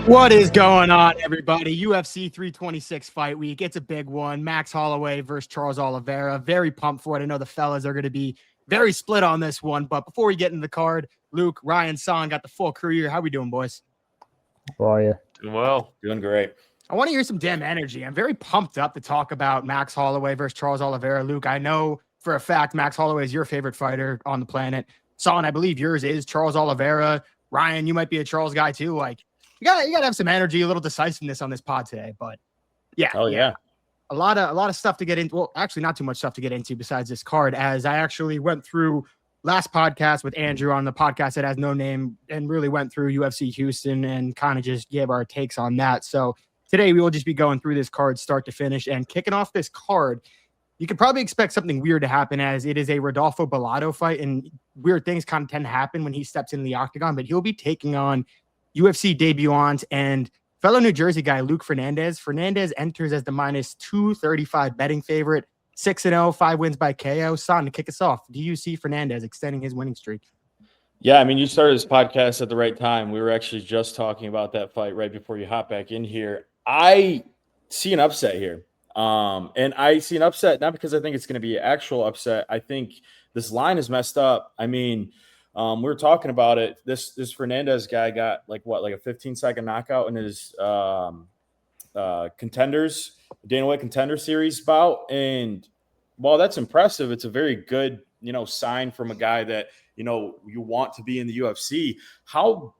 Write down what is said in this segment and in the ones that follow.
What is going on, everybody? UFC 326 fight week. It's a big one. Max Holloway versus Charles Oliveira. Very pumped for it. I know the fellas are going to be very split on this one. But before we get into the card, Luke, Ryan, Son got the full crew here. How we doing, boys? How are you? Doing well. Doing great. I want to hear some damn energy. I'm very pumped up to talk about Max Holloway versus Charles Oliveira. Luke, I know for a fact Max Holloway is your favorite fighter on the planet. Son, I believe yours is Charles Oliveira. Ryan, you might be a Charles guy too. Like, you gotta have some energy, a little decisiveness on this pod today. But yeah, a lot of stuff to get into. Well, actually, not too much stuff to get into besides this card, as I actually went through last podcast with Andrew on the podcast that has no name and really went through UFC Houston and kind of just gave our takes on that. So today we will just be going through this card start to finish and kicking off this card. You could probably expect something weird to happen, as it is a Rodolfo Belato fight, and weird things kind of tend to happen when he steps into the octagon. But he'll be taking on UFC debutant and fellow New Jersey guy, Luke Fernandez. Fernandez enters as the minus 235 betting favorite, 6-0, 5 wins by KO. Son, to kick us off, do you see Fernandez extending his winning streak? Yeah, I mean, you started this podcast at the right time. We were actually just talking about that fight right before you hop back in here. I see an upset here. And I see an upset not because I think it's going to be an actual upset. I think this line is messed up. I mean, we were talking about it. This Fernandez guy got like a 15-second knockout in his contenders, Dana White Contender Series bout. And while that's impressive, it's a very good, sign from a guy that, you want to be in the UFC. How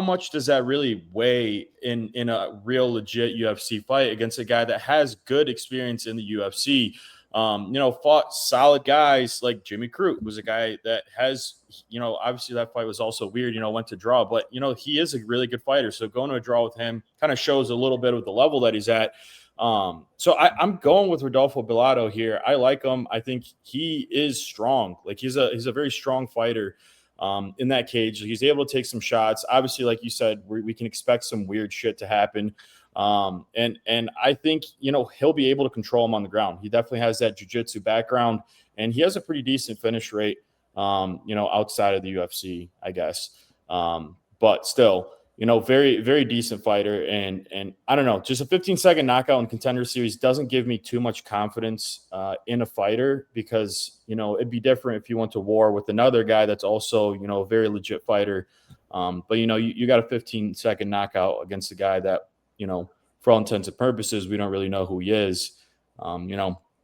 much does that really weigh in a real legit UFC fight against a guy that has good experience in the UFC? Fought solid guys like Jimmy Crute, was a guy that has, obviously that fight was also weird, went to draw, but, he is a really good fighter. So going to a draw with him kind of shows a little bit of the level that he's at. So I'm going with Rodolfo Belato here. I like him. I think he is strong. Like he's a very strong fighter in that cage. He's able to take some shots. Obviously, like you said, we can expect some weird shit to happen. And I think, he'll be able to control him on the ground. He definitely has that jiu-jitsu background, and he has a pretty decent finish rate, outside of the UFC, I guess. But still, very, very decent fighter. And I don't know, just a 15-second knockout in Contender Series doesn't give me too much confidence in a fighter, because, it'd be different if you went to war with another guy that's also, a very legit fighter. But, you got a 15-second knockout against a guy that, for all intents and purposes, we don't really know who he is.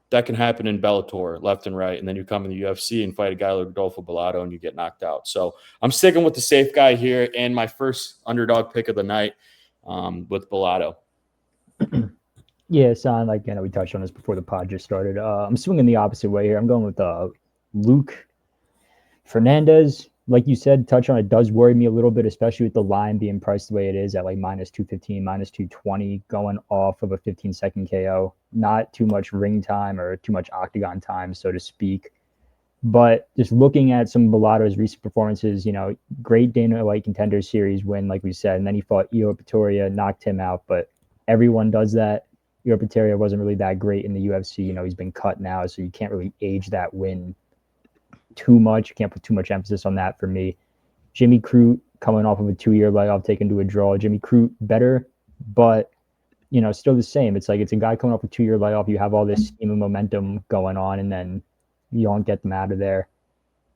That can happen in Bellator left and right. And then you come in the UFC and fight a guy like Rodolfo Belato and you get knocked out. So I'm sticking with the safe guy here, and my first underdog pick of the night with Belato. Yeah, Son, we touched on this before the pod just started. I'm swinging the opposite way here. I'm going with Luke Fernandez. Like you said, touch on it does worry me a little bit, especially with the line being priced the way it is at like minus 215, minus 220, going off of a 15-second KO. Not too much ring time or too much octagon time, so to speak. But just looking at some of Belato's recent performances, great Dana White Contender Series win, like we said, and then he fought Io Pretoria, knocked him out. But everyone does that. Io Pretoria wasn't really that great in the UFC. He's been cut now, so you can't really age that win too much. You can't put too much emphasis on that for me. Jimmy Crute coming off of a 2-year layoff, taken to a draw. Jimmy Crute better, but still the same. It's like it's a guy coming off a 2-year layoff. You have all this steam and momentum going on, and then you don't get them out of there.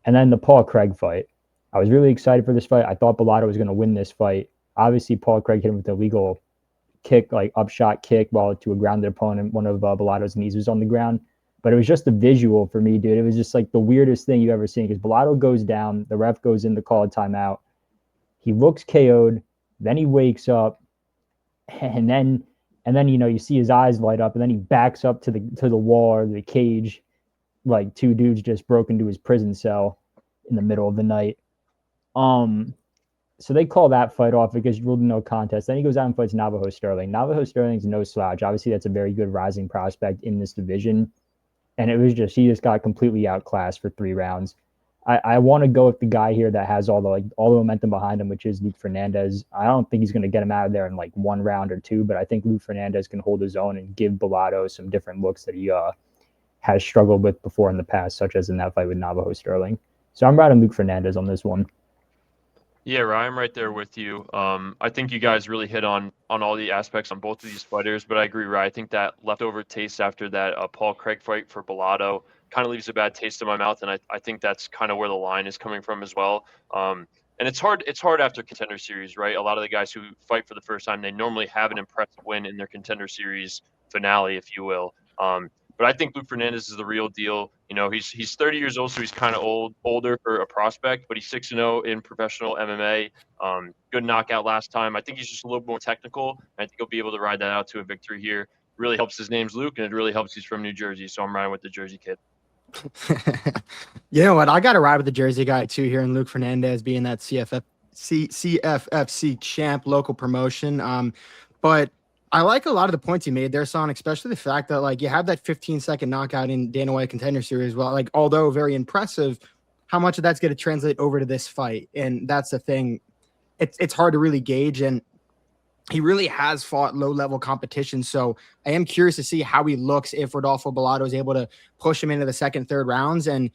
And then the Paul Craig fight. I was really excited for this fight. I thought Belato was going to win this fight. Obviously, Paul Craig hit him with a legal kick, like upshot kick, while to a grounded opponent. One of Belato's knees was on the ground. But it was just a visual for me, dude. It was just like the weirdest thing you've ever seen, because Belato goes down, the ref goes in to call a timeout. He looks KO'd, then he wakes up, and then you see his eyes light up, and then he backs up to the wall or the cage, like two dudes just broke into his prison cell in the middle of the night. So they call that fight off because ruled no contest. Then he goes out and fights Navajo Sterling. Navajo Sterling's no slouch. Obviously, that's a very good rising prospect in this division. And it was just, he just got completely outclassed for 3 rounds. I want to go with the guy here that has all the momentum behind him, which is Luke Fernandez. I don't think he's going to get him out of there in like 1 round or 2, but I think Luke Fernandez can hold his own and give Belato some different looks that he has struggled with before in the past, such as in that fight with Navajo Sterling. So I'm riding Luke Fernandez on this one. Yeah, Ryan, I'm right there with you. I think you guys really hit on all the aspects on both of these fighters, but I agree, Ryan. I think that leftover taste after that Paul Craig fight for Belato kind of leaves a bad taste in my mouth, and I think that's kind of where the line is coming from as well. And it's hard after contender series, right? A lot of the guys who fight for the first time, they normally have an impressive win in their contender series finale, if you will. But I think Luke Fernandez is the real deal. You know, he's 30 years old, so he's kind of older for a prospect, but he's 6-0 in professional MMA. Good knockout last time. I think he's just a little more technical. I think he'll be able to ride that out to a victory here. Really helps his name's Luke, and it really helps he's from New Jersey, so I'm riding with the Jersey kid. You know what? I got to ride with the Jersey guy too here, and Luke Fernandez being that CFFC champ, local promotion. But I like a lot of the points you made there, Son, especially the fact that like you have that 15-second knockout in Dana White contender series. Well, like although very impressive, how much of that's going to translate over to this fight, and that's the thing. It's hard to really gauge, and he really has fought low-level competition. So I am curious to see how he looks if Rodolfo Belato is able to push him into the second, third rounds. And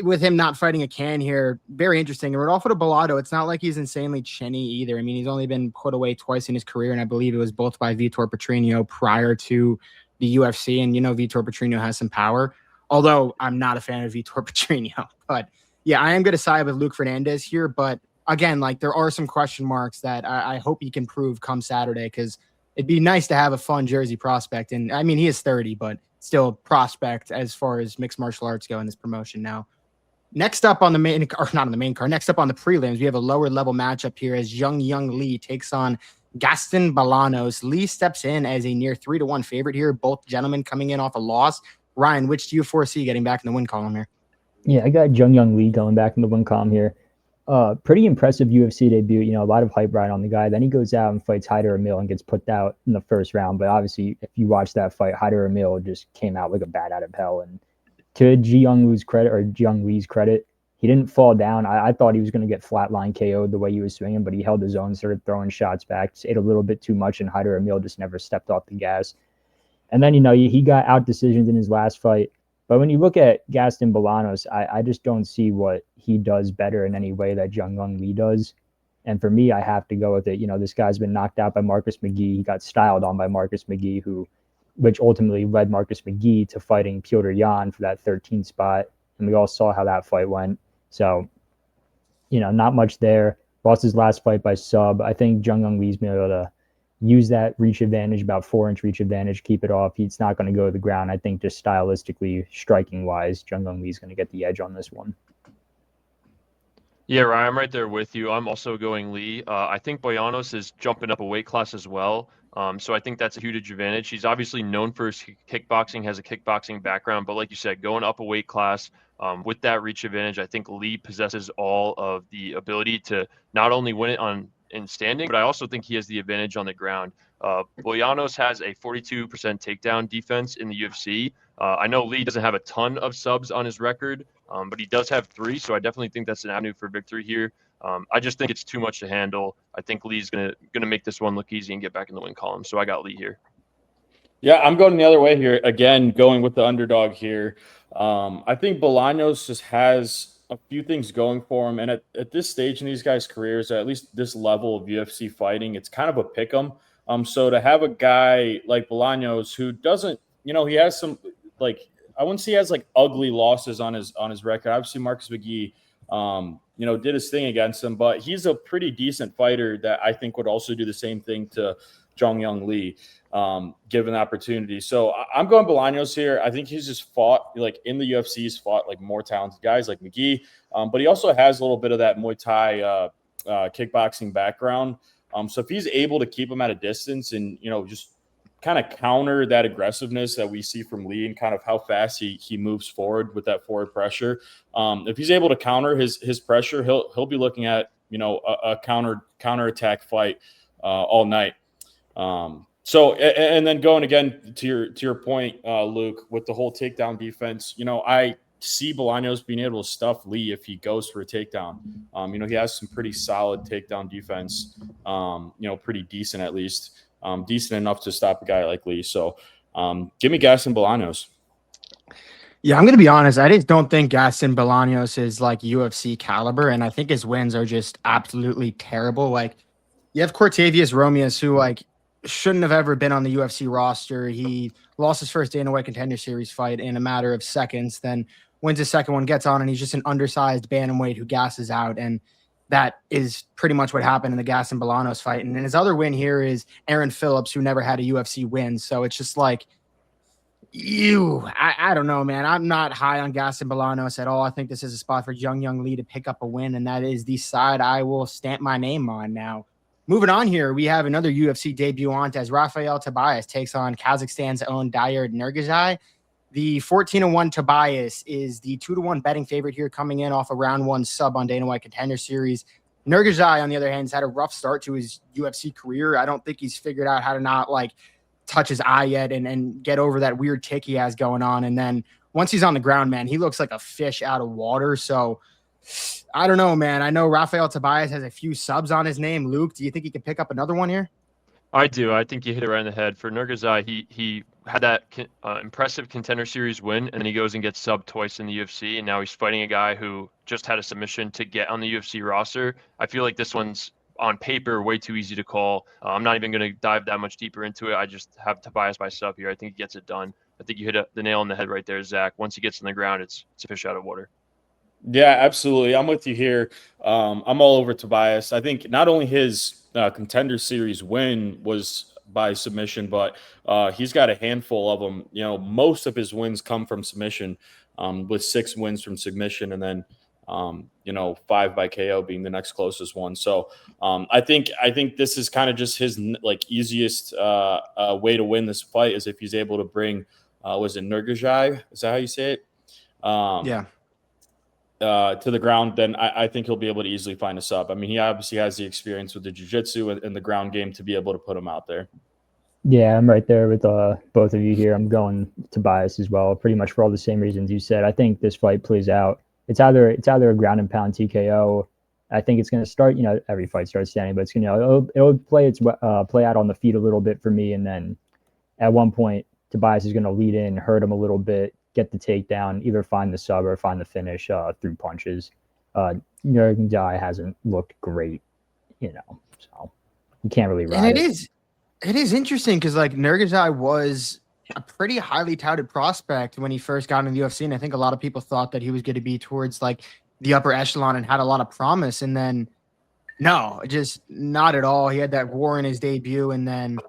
with him not fighting a can here, very interesting. And Rodolfo Belato, it's not like he's insanely chinny either. I mean, he's only been put away twice in his career, and I believe it was both by Vitor Petrino prior to the UFC. And, you know, Vitor Petrino has some power, although I'm not a fan of Vitor Petrino. But, yeah, I am going to side with Luke Fernandez here, but again, like there are some question marks that I hope he can prove come Saturday, because it'd be nice to have a fun Jersey prospect. And I mean, he is 30, but still prospect as far as mixed martial arts go in this promotion. Now, next up on the main, or not on the main card, next up on the prelims, we have a lower level matchup here as Jung Lee takes on Gaston Bolanos. Lee steps in as a near 3-1 favorite here. Both gentlemen coming in off a loss. Ryan, which do you foresee getting back in the win column here? Yeah, I got Jung Lee going back in the win column here. Pretty impressive UFC debut. You know, a lot of hype right on the guy. Then he goes out and fights Haider Emil and gets put out in the first round. But obviously, if you watch that fight, Haider Emil just came out like a bat out of hell. And to Jung Lee's credit, he didn't fall down. I thought he was going to get flatline KO'd the way he was swinging, but he held his own, started throwing shots back, just ate a little bit too much, and Haider Emil just never stepped off the gas. And then, you know, he got out decisions in his last fight. But when you look at Gaston Bolanos, I just don't see what he does better in any way that Jung Lee does. And for me, I have to go with it. You know, this guy's been knocked out by Marcus McGee. He got styled on by Marcus McGee, which ultimately led Marcus McGee to fighting Petr Yan for that 13th spot. And we all saw how that fight went. So, you know, not much there. Lost his last fight by sub. I think Jung Lee's been able to use that reach advantage, about 4-inch reach advantage, keep it off. He's not going to go to the ground. I think just stylistically, striking-wise, Jung Lee's going to get the edge on this one. Yeah, Ryan, I'm right there with you. I'm also going Lee. I think Bolanos is jumping up a weight class as well. So I think that's a huge advantage. He's obviously known for his kickboxing, has a kickboxing background, but like you said, going up a weight class with that reach advantage, I think Lee possesses all of the ability to not only win it in standing, but I also think he has the advantage on the ground. Bolanos has a 42% takedown defense in the UFC. I know Lee doesn't have a ton of subs on his record, but he does have 3, so I definitely think that's an avenue for victory here. I just think it's too much to handle. I think Lee's gonna make this one look easy and get back in the win column, so I got Lee here. Yeah, I'm going the other way here. Again, going with the underdog here. I think Bolanos just has a few things going for him. And at this stage in these guys' careers, at least this level of UFC fighting, it's kind of a pick 'em. So to have a guy like Bolanos who doesn't, you know, he has some, like, I wouldn't say he has like ugly losses on his record. Obviously, Marcus McGee, you know, did his thing against him, but he's a pretty decent fighter that I think would also do the same thing to Jung Lee, given the opportunity. So I'm going Bolanos here. I think he's just fought, like in the UFC, he's fought like more talented guys like McGee, but he also has a little bit of that Muay Thai kickboxing background. So if he's able to keep him at a distance and, you know, just kind of counter that aggressiveness that we see from Lee and kind of how fast he moves forward with that forward pressure. If he's able to counter his pressure, he'll be looking at, you know, a counter attack fight all night. So, and then going again to your point, Luke, with the whole takedown defense, you know, I see Bolanos being able to stuff Lee if he goes for a takedown. You know, he has some pretty solid takedown defense, you know, pretty decent at least, decent enough to stop a guy like Lee. So give me Gaston Bolanos. Yeah, I'm gonna be honest. I just don't think Gaston Bolanos is like UFC caliber, and I think his wins are just absolutely terrible. Like you have Cortavius Romeus, who like shouldn't have ever been on the UFC roster. He lost his first Dana White Contender Series fight in a matter of seconds, then wins his second one, gets on, and he's just an undersized bantamweight who gasses out. And that is pretty much what happened in the Gaston Bolanos fight. And then his other win here is Aaron Phillips, who never had a UFC win. So it's just like I don't know, man. I'm not high on Gaston Bolanos at all. I think this is a spot for Jung Lee to pick up a win, and that is the side I will stamp my name on now. Moving on here, we have another UFC debutant as Raphael Tobias takes on Kazakhstan's own Diyar Nurgozhay. The 14-1 Tobias is the 2-1 betting favorite here, coming in off a round one sub on Dana White Contender Series. Nurgozhay, on the other hand, has had a rough start to his UFC career. I don't think he's figured out how to not like touch his eye yet and get over that weird tick he has going on. And then once he's on the ground, man, he looks like a fish out of water. So I don't know, man. I know Raphael Tobias has a few subs on his name. Luke, do you think he can pick up another one here? I do. I think you hit it right in the head. For Nurgozhay, he had that impressive Contender Series win, and then he goes and gets subbed twice in the UFC, and now he's fighting a guy who just had a submission to get on the UFC roster. I feel like this one's on paper way too easy to call. I'm not even going to dive that much deeper into it. I just have Tobias by sub here. I think he gets it done. I think you hit the nail on the head right there, Zach. Once he gets on the ground, it's a fish out of water. Yeah, absolutely. I'm with you here. I'm all over Tobias. I think not only his Contender Series win was by submission, but he's got a handful of them. You know, most of his wins come from submission, with 6 wins from submission, and then 5 by KO being the next closest one. So I think this is kind of just his like easiest way to win this fight is if he's able to bring was it Nurgozhay? Is that how you say it? Yeah. To the ground, then I think he'll be able to easily find a sub. I mean, he obviously has the experience with the jiu-jitsu and the ground game to be able to put him out there. Yeah, I'm right there with both of you here. I'm going Tobias as well, pretty much for all the same reasons you said. I think this fight plays out. It's either a ground and pound TKO. I think it's going to start. Every fight starts standing, but it's going to it'll play out on the feet a little bit for me, and then at one point Tobias is going to lead in, hurt him a little bit, get the takedown, either find the sub or find the finish through punches. Nurgozhay hasn't looked great, so you can't really ride it. It is interesting because like Nurgozhay was a pretty highly touted prospect when he first got in the UFC, and I think a lot of people thought that he was going to be towards like the upper echelon and had a lot of promise, and then no, just not at all. He had that war in his debut, and then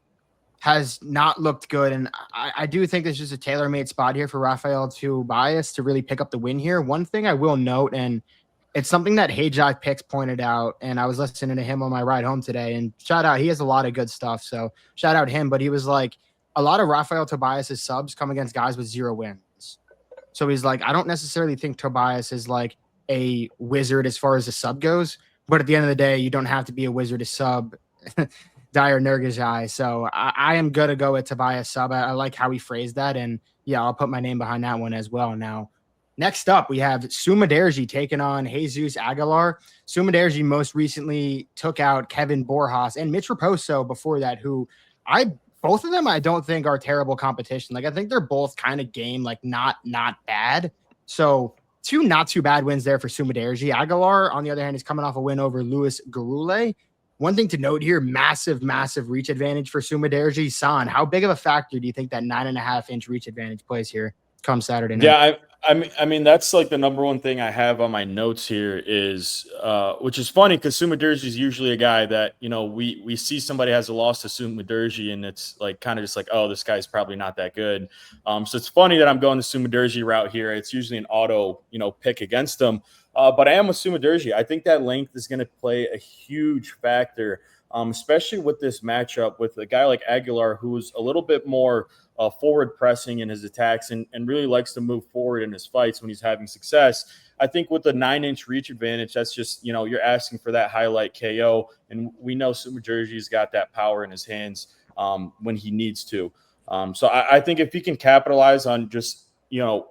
has not looked good. And I do think there's just a tailor-made spot here for Raphael Tobias to really pick up the win here. One thing I will note, and it's something that Hajai Picks pointed out, and I was listening to him on my ride home today, and shout out, he has a lot of good stuff, so shout out him, but he was like, a lot of Raphael Tobias's subs come against guys with 0 wins. So he's like, I don't necessarily think Tobias is like a wizard as far as the sub goes, but at the end of the day, you don't have to be a wizard to sub Diyar Nurgozhay. So I am going to go with Tobias sub. I like how he phrased that, and yeah, I'll put my name behind that one as well. Now, next up, we have Sumudaerji taking on Jesus Aguilar. Sumudaerji most recently took out Kevin Borjas and Mitch Raposo before that, who both of them I don't think are terrible competition. Like I think they're both kind of game, like not bad. So 2 not too bad wins there for Sumudaerji. Aguilar, on the other hand, is coming off a win over Luis Garule. One thing to note here, massive reach advantage for Sumudaerji. San, how big of a factor do you think that 9.5-inch reach advantage plays here come Saturday night? Yeah, I mean that's like the number one thing I have on my notes here is, which is funny because Sumudaerji is usually a guy that we see somebody has a loss to Sumudaerji and it's like kind of just like, oh, this guy's probably not that good. So it's funny that I'm going the Sumudaerji route here. It's usually an auto pick against him, but I am with Sumudaerji. I think that length is going to play a huge factor, especially with this matchup with a guy like Aguilar, who's a little bit more forward pressing in his attacks and really likes to move forward in his fights when he's having success. I think with the 9-inch reach advantage, that's just, you're asking for that highlight KO. And we know Sumudaerji's got that power in his hands when he needs to. So I think if he can capitalize on just, taking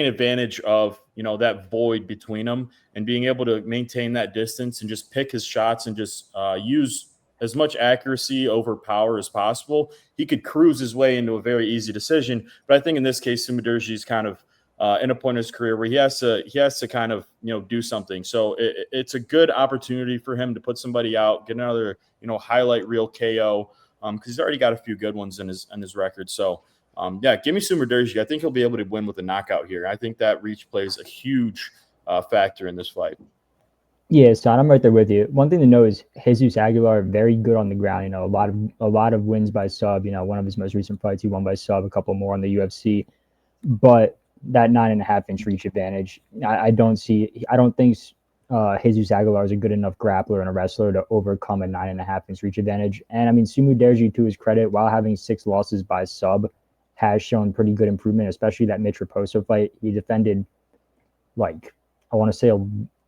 advantage of, that void between them and being able to maintain that distance and just pick his shots and just use as much accuracy over power as possible, he could cruise his way into a very easy decision. But I think in this case, Sumudaerji is kind of in a point in his career where he has to kind of, do something. So it's a good opportunity for him to put somebody out, get another, highlight reel KO, because he's already got a few good ones in his record. So give me Sumudaerji. I think he'll be able to win with a knockout here. I think that reach plays a huge factor in this fight. Yeah, Son, I'm right there with you. One thing to know is Jesus Aguilar, very good on the ground. A lot of wins by sub. One of his most recent fights, he won by sub. A couple more on the UFC, but that 9.5-inch reach advantage, I don't think Jesus Aguilar is a good enough grappler and a wrestler to overcome a 9.5-inch reach advantage. And I mean, Sumudaerji, to his credit, while having 6 losses by sub, has shown pretty good improvement, especially that Mitch Raposo fight. He defended, I want to say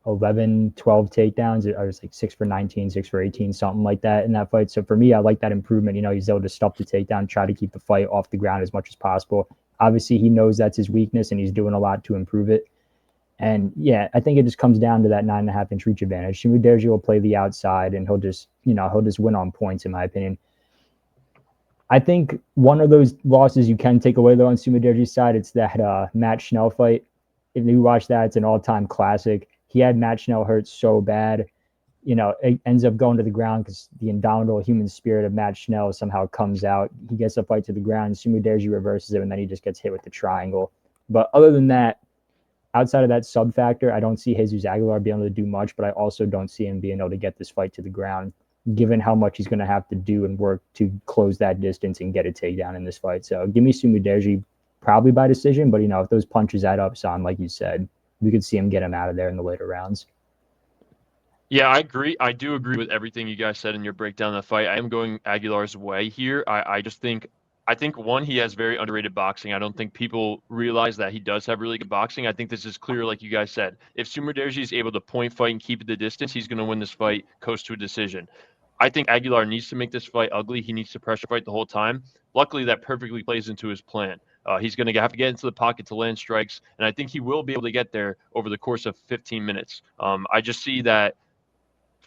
11, 12 takedowns. I was 6 for 19, 6 for 18, something like that in that fight. So for me, I like that improvement. He's able to stuff the takedown, try to keep the fight off the ground as much as possible. Obviously, he knows that's his weakness, and he's doing a lot to improve it. And yeah, I think it just comes down to that 9.5-inch reach advantage. Sumudaerji will play the outside, and he'll just win on points, in my opinion. I think one of those losses you can take away, though, on Sumudaerji's side, it's that Matt Schnell fight. If you watch that, it's an all-time classic. He had Matt Schnell hurt so bad, it ends up going to the ground because the indomitable human spirit of Matt Schnell somehow comes out. He gets the fight to the ground, Sumudaerji reverses it, and then he just gets hit with the triangle. But other than that, outside of that sub factor, I don't see Jesus Aguilar being able to do much, but I also don't see him being able to get this fight to the ground, given how much he's going to have to do and work to close that distance and get a takedown in this fight. So give me Sumudaerji probably by decision, but if those punches add up, Son, like you said, we could see him get him out of there in the later rounds. Yeah, I agree. I do agree with everything you guys said in your breakdown of the fight. I am going Aguilar's way here. I think one, he has very underrated boxing. I don't think people realize that he does have really good boxing. I think this is clear, like you guys said. If Sumudaerji is able to point fight and keep it the distance, he's going to win this fight, coast to a decision. I think Aguilar needs to make this fight ugly. He needs to pressure fight the whole time. Luckily, that perfectly plays into his plan. He's going to have to get into the pocket to land strikes, and I think he will be able to get there over the course of 15 minutes. I just see that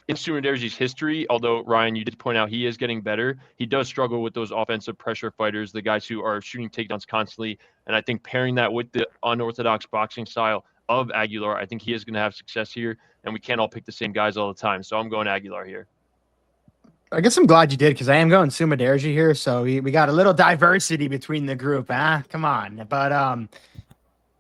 in Sumudaerji's history, although, Ryan, you did point out he is getting better, he does struggle with those offensive pressure fighters, the guys who are shooting takedowns constantly. And I think pairing that with the unorthodox boxing style of Aguilar, I think he is going to have success here. And we can't all pick the same guys all the time. So I'm going Aguilar here. I guess I'm glad you did, because I am going Sumudaerji here. So we got a little diversity between the group. Come on. But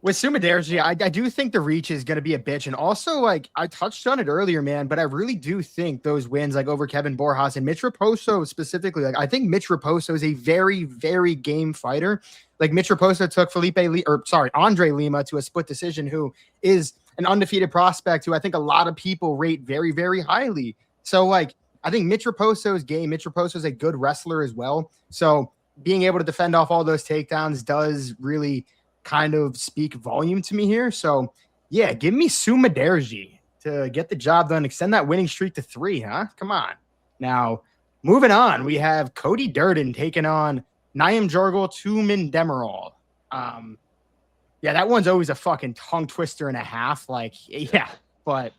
with Sumudaerji, I do think the reach is going to be a bitch. And also, I touched on it earlier, man, but I really do think those wins, over Kevin Borjas and Mitch Raposo specifically, I think Mitch Raposo is a very, very game fighter. Mitch Raposo took Andre Lima to a split decision, who is an undefeated prospect who I think a lot of people rate very, very highly. So, I think Mitch Raposo's game, Mitch Raposo is a good wrestler as well. So being able to defend off all those takedowns does really kind of speak volume to me here. So yeah, give me Sumudaerji to get the job done. Extend that winning streak to 3, huh? Come on. Now, moving on, we have Cody Durden taking on Naimjargal Tumendemberel. Yeah, that one's always a fucking tongue twister and a half. But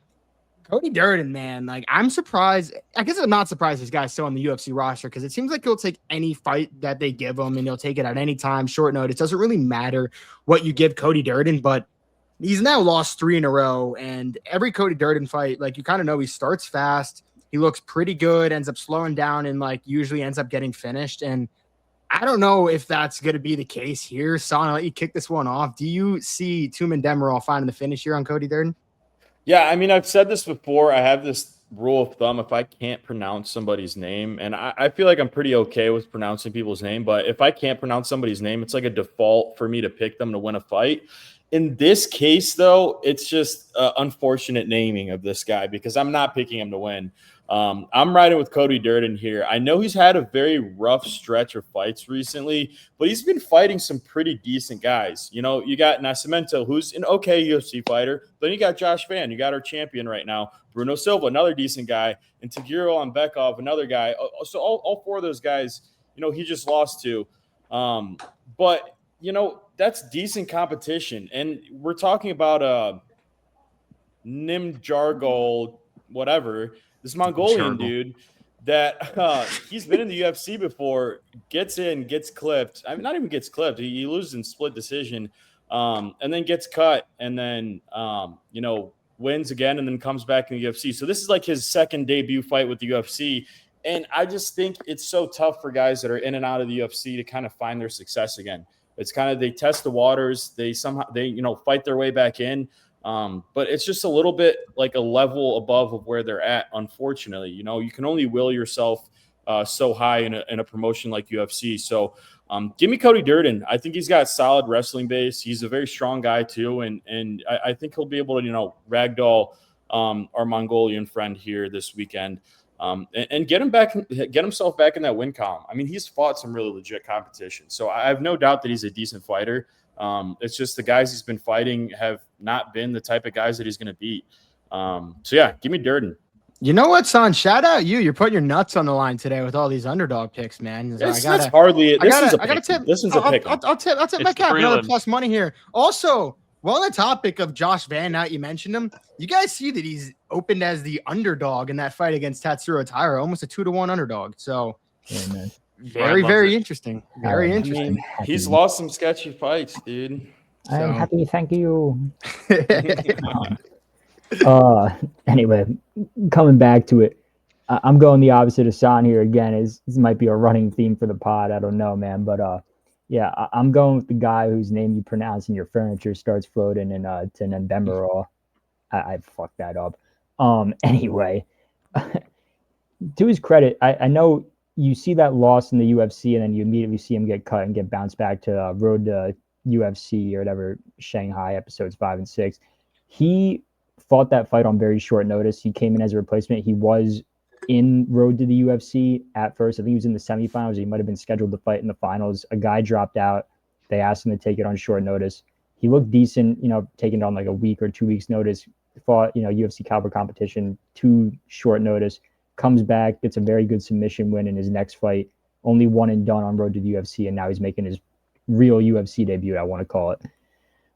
Cody Durden, man, I'm surprised. I guess I'm not surprised this guy's still on the UFC roster, because it seems like he'll take any fight that they give him, and he'll take it at any time, short notice. It doesn't really matter what you give Cody Durden, but he's now lost 3 in a row. And every Cody Durden fight, you kind of know, he starts fast, he looks pretty good, ends up slowing down, and usually ends up getting finished. And I don't know if that's going to be the case here. Son, I'll let you kick this one off. Do you see Tumendemberel finding the finish here on Cody Durden? Yeah, I mean, I've said this before. I have this rule of thumb: if I can't pronounce somebody's name, and I feel like I'm pretty okay with pronouncing people's name, but if I can't pronounce somebody's name, it's like a default for me to pick them to win a fight. In this case, though, it's just unfortunate naming of this guy, because I'm not picking him to win. I'm riding with Cody Durden here. I know he's had a very rough stretch of fights recently, but he's been fighting some pretty decent guys. You got Nascimento, who's an okay UFC fighter. Then you got Josh Van. You got our champion right now. Bruno Silva, another decent guy. And Tagiro Bekov, another guy. So all 4 of those guys, he just lost to. But, that's decent competition. And we're talking about Naimjargal, whatever, this Mongolian dude that he's been in the UFC before, gets in, gets clipped. I mean, not even gets clipped. He loses in split decision, and then gets cut, and then wins again, and then comes back in the UFC. So this is like his second debut fight with the UFC. And I just think it's so tough for guys that are in and out of the UFC to kind of find their success again. It's kind of, they test the waters, they fight their way back in. But it's just a little bit like a level above of where they're at, unfortunately. You can only will yourself so high in a promotion like UFC. So give me Cody Durden. I think he's got solid wrestling base. He's a very strong guy too. And I think he'll be able to, ragdoll our Mongolian friend here this weekend. And get himself back in that win column. I mean, he's fought some really legit competition. So I have no doubt that he's a decent fighter. It's just the guys he's been fighting have not been the type of guys that he's going to beat. So yeah, give me Durden. You know what, son? Shout out you. You're putting your nuts on the line today with all these underdog picks, man. This one's a tip. This one's a pick. I'll tip my cap. Another plus money here. Also, well, on the topic of Josh Van Knight, you mentioned him. You guys see that he's opened as the underdog in that fight against Tatsuro Taira, almost a 2-1 underdog. So yeah, man. Very interesting. Very interesting. I mean, he's lost some sketchy fights, dude. I'm happy. Thank you. Anyway, coming back to it, I'm going the opposite of San here again. This might be a running theme for the pod. I don't know, man. But yeah, I'm going with the guy whose name you pronounce and your furniture starts floating in Tumendemberel. I fucked that up. Anyway, to his credit, I know you see that loss in the UFC and then you immediately see him get cut and get bounced back to Road to UFC or whatever, Shanghai episodes 5 and 6. He fought that fight on very short notice. He came in as a replacement. He was in Road to the UFC at first. I think he was in the semifinals. He might have been scheduled to fight in the finals. A guy dropped out. They asked him to take it on short notice. He looked decent, taking it on like a week or 2 weeks notice. Fought, UFC caliber competition, 2 short notice. Comes back, gets a very good submission win in his next fight. Only one and done on Road to the UFC, and now he's making his real UFC debut, I want to call it.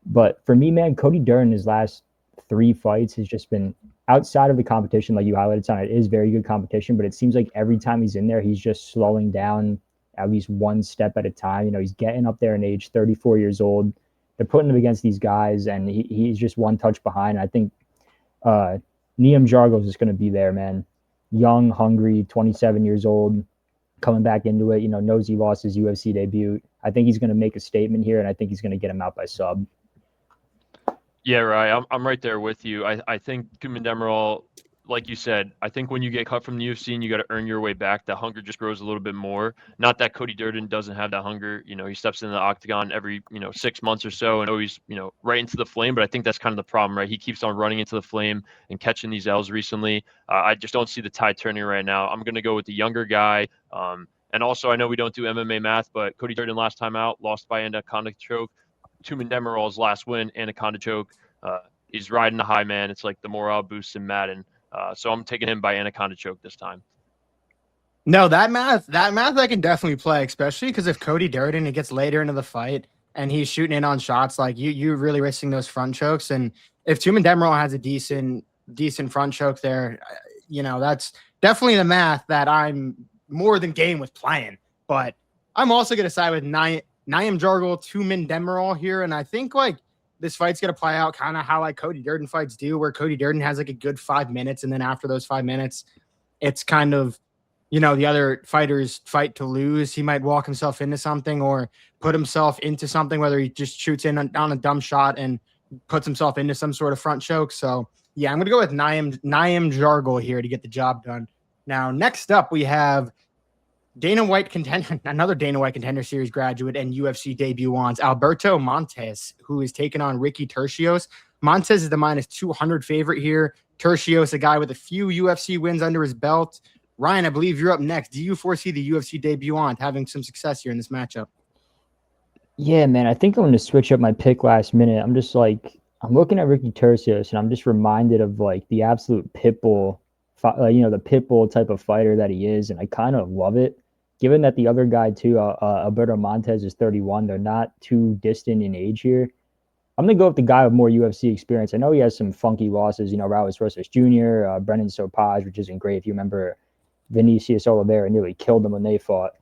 But for me, man, Cody Durden, his last 3 fights has just been outside of the competition, like you highlighted, Son. It is very good competition, but it seems like every time he's in there, he's just slowing down at least one step at a time. He's getting up there in age, 34 years old. They're putting him against these guys, and he's just one touch behind. I think Naimjargal is just going to be there, man. Young, hungry, 27 years old, coming back into it, knows he lost his UFC debut. I think he's going to make a statement here, and I think he's going to get him out by sub. Yeah, right. I'm right there with you. I think Tumendemberel, like you said, I think when you get cut from the UFC and you got to earn your way back, the hunger just grows a little bit more. Not that Cody Durden doesn't have that hunger. He steps into the octagon every, 6 months or so and always, right into the flame. But I think that's kind of the problem, right? He keeps on running into the flame and catching these L's recently. I just don't see the tide turning right now. I'm going to go with the younger guy. And also, I know we don't do MMA math, but Cody Durden last time out lost by anaconda choke. Tumendemberel's last win, anaconda choke. He's riding the high, man. It's like the morale boost in Madden. So I'm taking him by anaconda choke this time. No, that math I can definitely play, especially because if Cody Durden, it gets later into the fight and he's shooting in on shots, like you're really risking those front chokes. And if Tumendemberel has a decent front choke there, that's definitely the math that I'm more than game with playing. But I'm also going to side with Naimjargal, Tumendemberel here, and I think like this fight's going to play out kind of how like Cody Durden fights do, where Cody Durden has like a good 5 minutes, and then after those 5 minutes, it's kind of, the other fighters fight to lose. He might walk himself into something or put himself into something, whether he just shoots in on a dumb shot and puts himself into some sort of front choke. So yeah, I'm going to go with Naimjargal here to get the job done. Now, next up, we have another Dana White Contender Series graduate and UFC debutant, Alberto Montes, who is taking on Ricky Turcios. Montes is the -200 favorite here. Turcios, a guy with a few UFC wins under his belt. Ryan, I believe you're up next. Do you foresee the UFC debutant having some success here in this matchup? Yeah, man, I think I'm going to switch up my pick last minute. I'm just like, I'm looking at Ricky Turcios, and I'm just reminded of like the absolute pit bull, the pit bull type of fighter that he is, and I kind of love it. Given that the other guy too, Alberto Montes is 31, they're not too distant in age here. I'm going to go with the guy with more UFC experience. I know he has some funky losses, Raul Rosas Jr., Brennan Sopaj, which isn't great if you remember Vinicius Oliveira nearly killed him when they fought.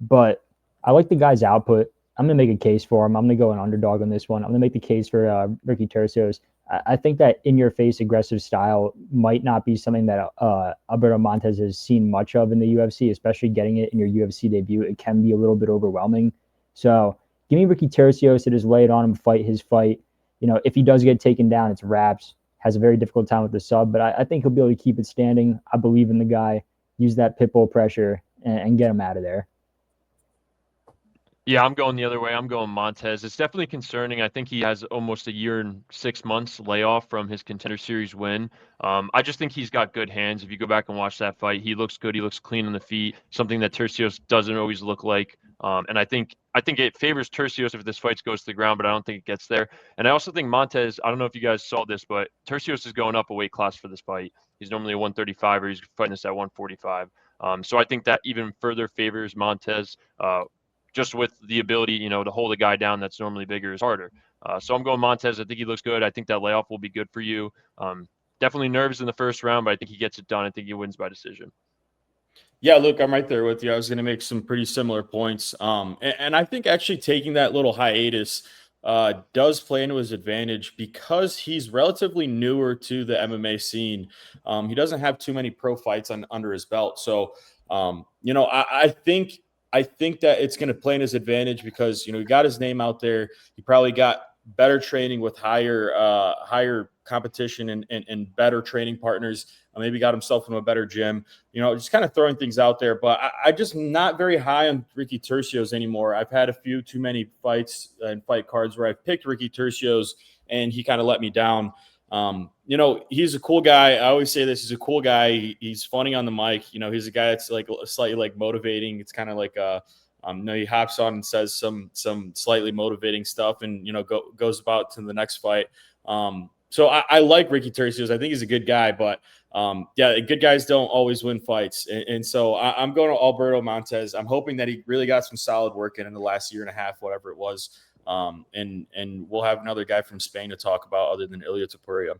But I like the guy's output. I'm going to make a case for him. I'm going to go an underdog on this one. I'm going to make the case for Ricky Turcios. I think that in-your-face aggressive style might not be something that Alberto Montes has seen much of in the UFC, especially getting it in your UFC debut. It can be a little bit overwhelming. So give me Ricky Turcios to just lay it on him, fight his fight. If he does get taken down, it's wraps. Has a very difficult time with the sub, but I think he'll be able to keep it standing. I believe in the guy. Use that pit bull pressure and get him out of there. Yeah, I'm going the other way. I'm going Montes. It's definitely concerning. I think he has almost a year and 6 months layoff from his Contender Series win. I just think he's got good hands. If you go back and watch that fight, he looks good. He looks clean on the feet, something that Turcios doesn't always look like. And I think it favors Turcios if this fight goes to the ground, but I don't think it gets there. And I also think Montes, I don't know if you guys saw this, but Turcios is going up a weight class for this fight. He's normally a 135, or he's fighting this at 145. So I think that even further favors Montes. Just with the ability, to hold a guy down that's normally bigger is harder. So I'm going Montes. I think he looks good. I think that layoff will be good for you. Definitely nerves in the first round, but I think he gets it done. I think he wins by decision. Yeah, look, I'm right there with you. I was going to make some pretty similar points. And I think actually taking that little hiatus does play into his advantage because he's relatively newer to the MMA scene. He doesn't have too many pro fights under his belt. So, I think that it's going to play in his advantage because, he got his name out there. He probably got better training with higher competition and better training partners. Maybe got himself into a better gym, just kind of throwing things out there. But I just not very high on Ricky Turcios anymore. I've had a few too many fights and fight cards where I've picked Ricky Turcios and he kind of let me down. He's a cool guy. I always say this. He's a cool guy. He's funny on the mic. He's a guy that's like slightly like motivating. It's kind of like he hops on and says some slightly motivating stuff and, goes about to the next fight. So I like Ricky Turcios. I think he's a good guy, but good guys don't always win fights. And so I'm going to Alberto Montes. I'm hoping that he really got some solid work in the last year and a half, whatever it was. And we'll have another guy from Spain to talk about other than Ilia Topuria.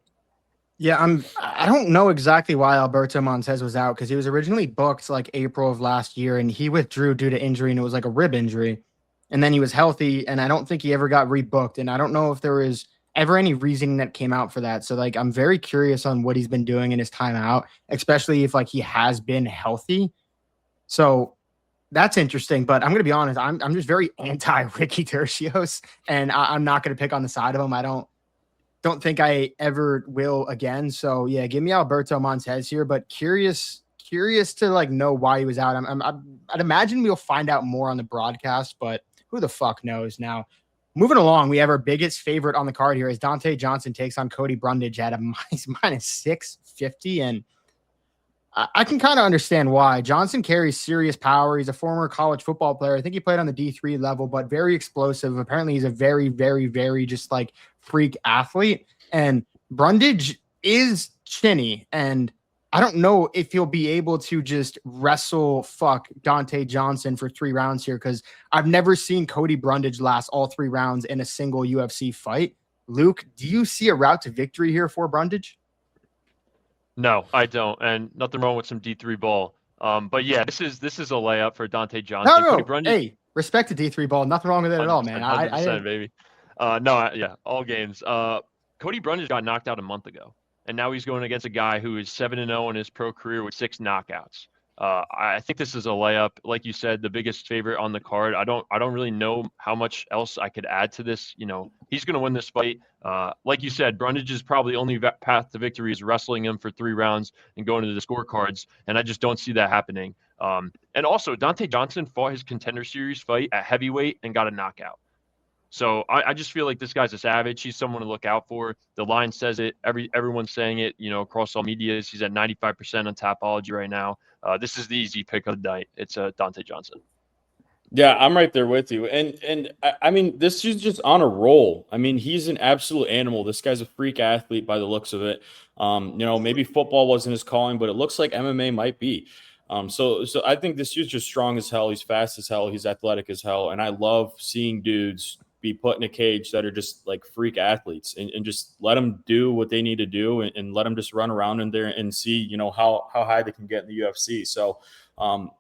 Yeah, I don't know exactly why Alberto Montes was out because he was originally booked like April of last year and he withdrew due to injury and it was like a rib injury. And then he was healthy and I don't think he ever got rebooked. And I don't know if there was ever any reasoning that came out for that. So like I'm very curious on what he's been doing in his time out, especially if like he has been healthy. So that's interesting, but I'm going to be honest. I'm just very anti Ricky Turcios, and I'm not going to pick on the side of him. I don't think I ever will again. So yeah, give me Alberto Montes here, but curious to like know why he was out. I'd imagine we'll find out more on the broadcast, but who the fuck knows now. Moving along, we have our biggest favorite on the card here as Dante Johnson takes on Cody Brundage at a minus 650, and I can kind of understand why. Johnson carries serious power. He's a former college football player. I think he played on the D3 level, but very explosive. Apparently, he's a very, very, very just like freak athlete. And Brundage is chinny. And I don't know if he'll be able to just wrestle fuck Dante Johnson for 3 rounds here because I've never seen Cody Brundage last all 3 rounds in a single UFC fight. Luke, do you see a route to victory here for Brundage? No, I don't, and nothing wrong with some D3 ball. But yeah, this is a layup for Dante Johnson. No. Hey, respect to D3 ball. Nothing wrong with it at all, man. 100%, baby. All games. Cody Brundage got knocked out a month ago, and now he's going against a guy who is 7-0 in his pro career with 6 knockouts. I think this is a layup. Like you said, the biggest favorite on the card. I don't really know how much else I could add to this. He's going to win this fight. Like you said, Brundage's probably only path to victory is wrestling him for 3 rounds and going to the scorecards, and I just don't see that happening. And also, Dante Johnson fought his Contender Series fight at heavyweight and got a knockout. So I just feel like this guy's a savage. He's someone to look out for. The line says it. Everyone's saying it, across all medias. He's at 95% on Tapology right now. This is the easy pick of the night. It's Dante Johnson. Yeah, I'm right there with you. And I mean, this is just on a roll. I mean, he's an absolute animal. This guy's a freak athlete by the looks of it. Maybe football wasn't his calling, but it looks like MMA might be. So I think this dude's just strong as hell. He's fast as hell. He's athletic as hell. And I love seeing dudes be put in a cage that are just like freak athletes, and just let them do what they need to do, and let them just run around in there and see, you know, how high they can get in the UFC. So,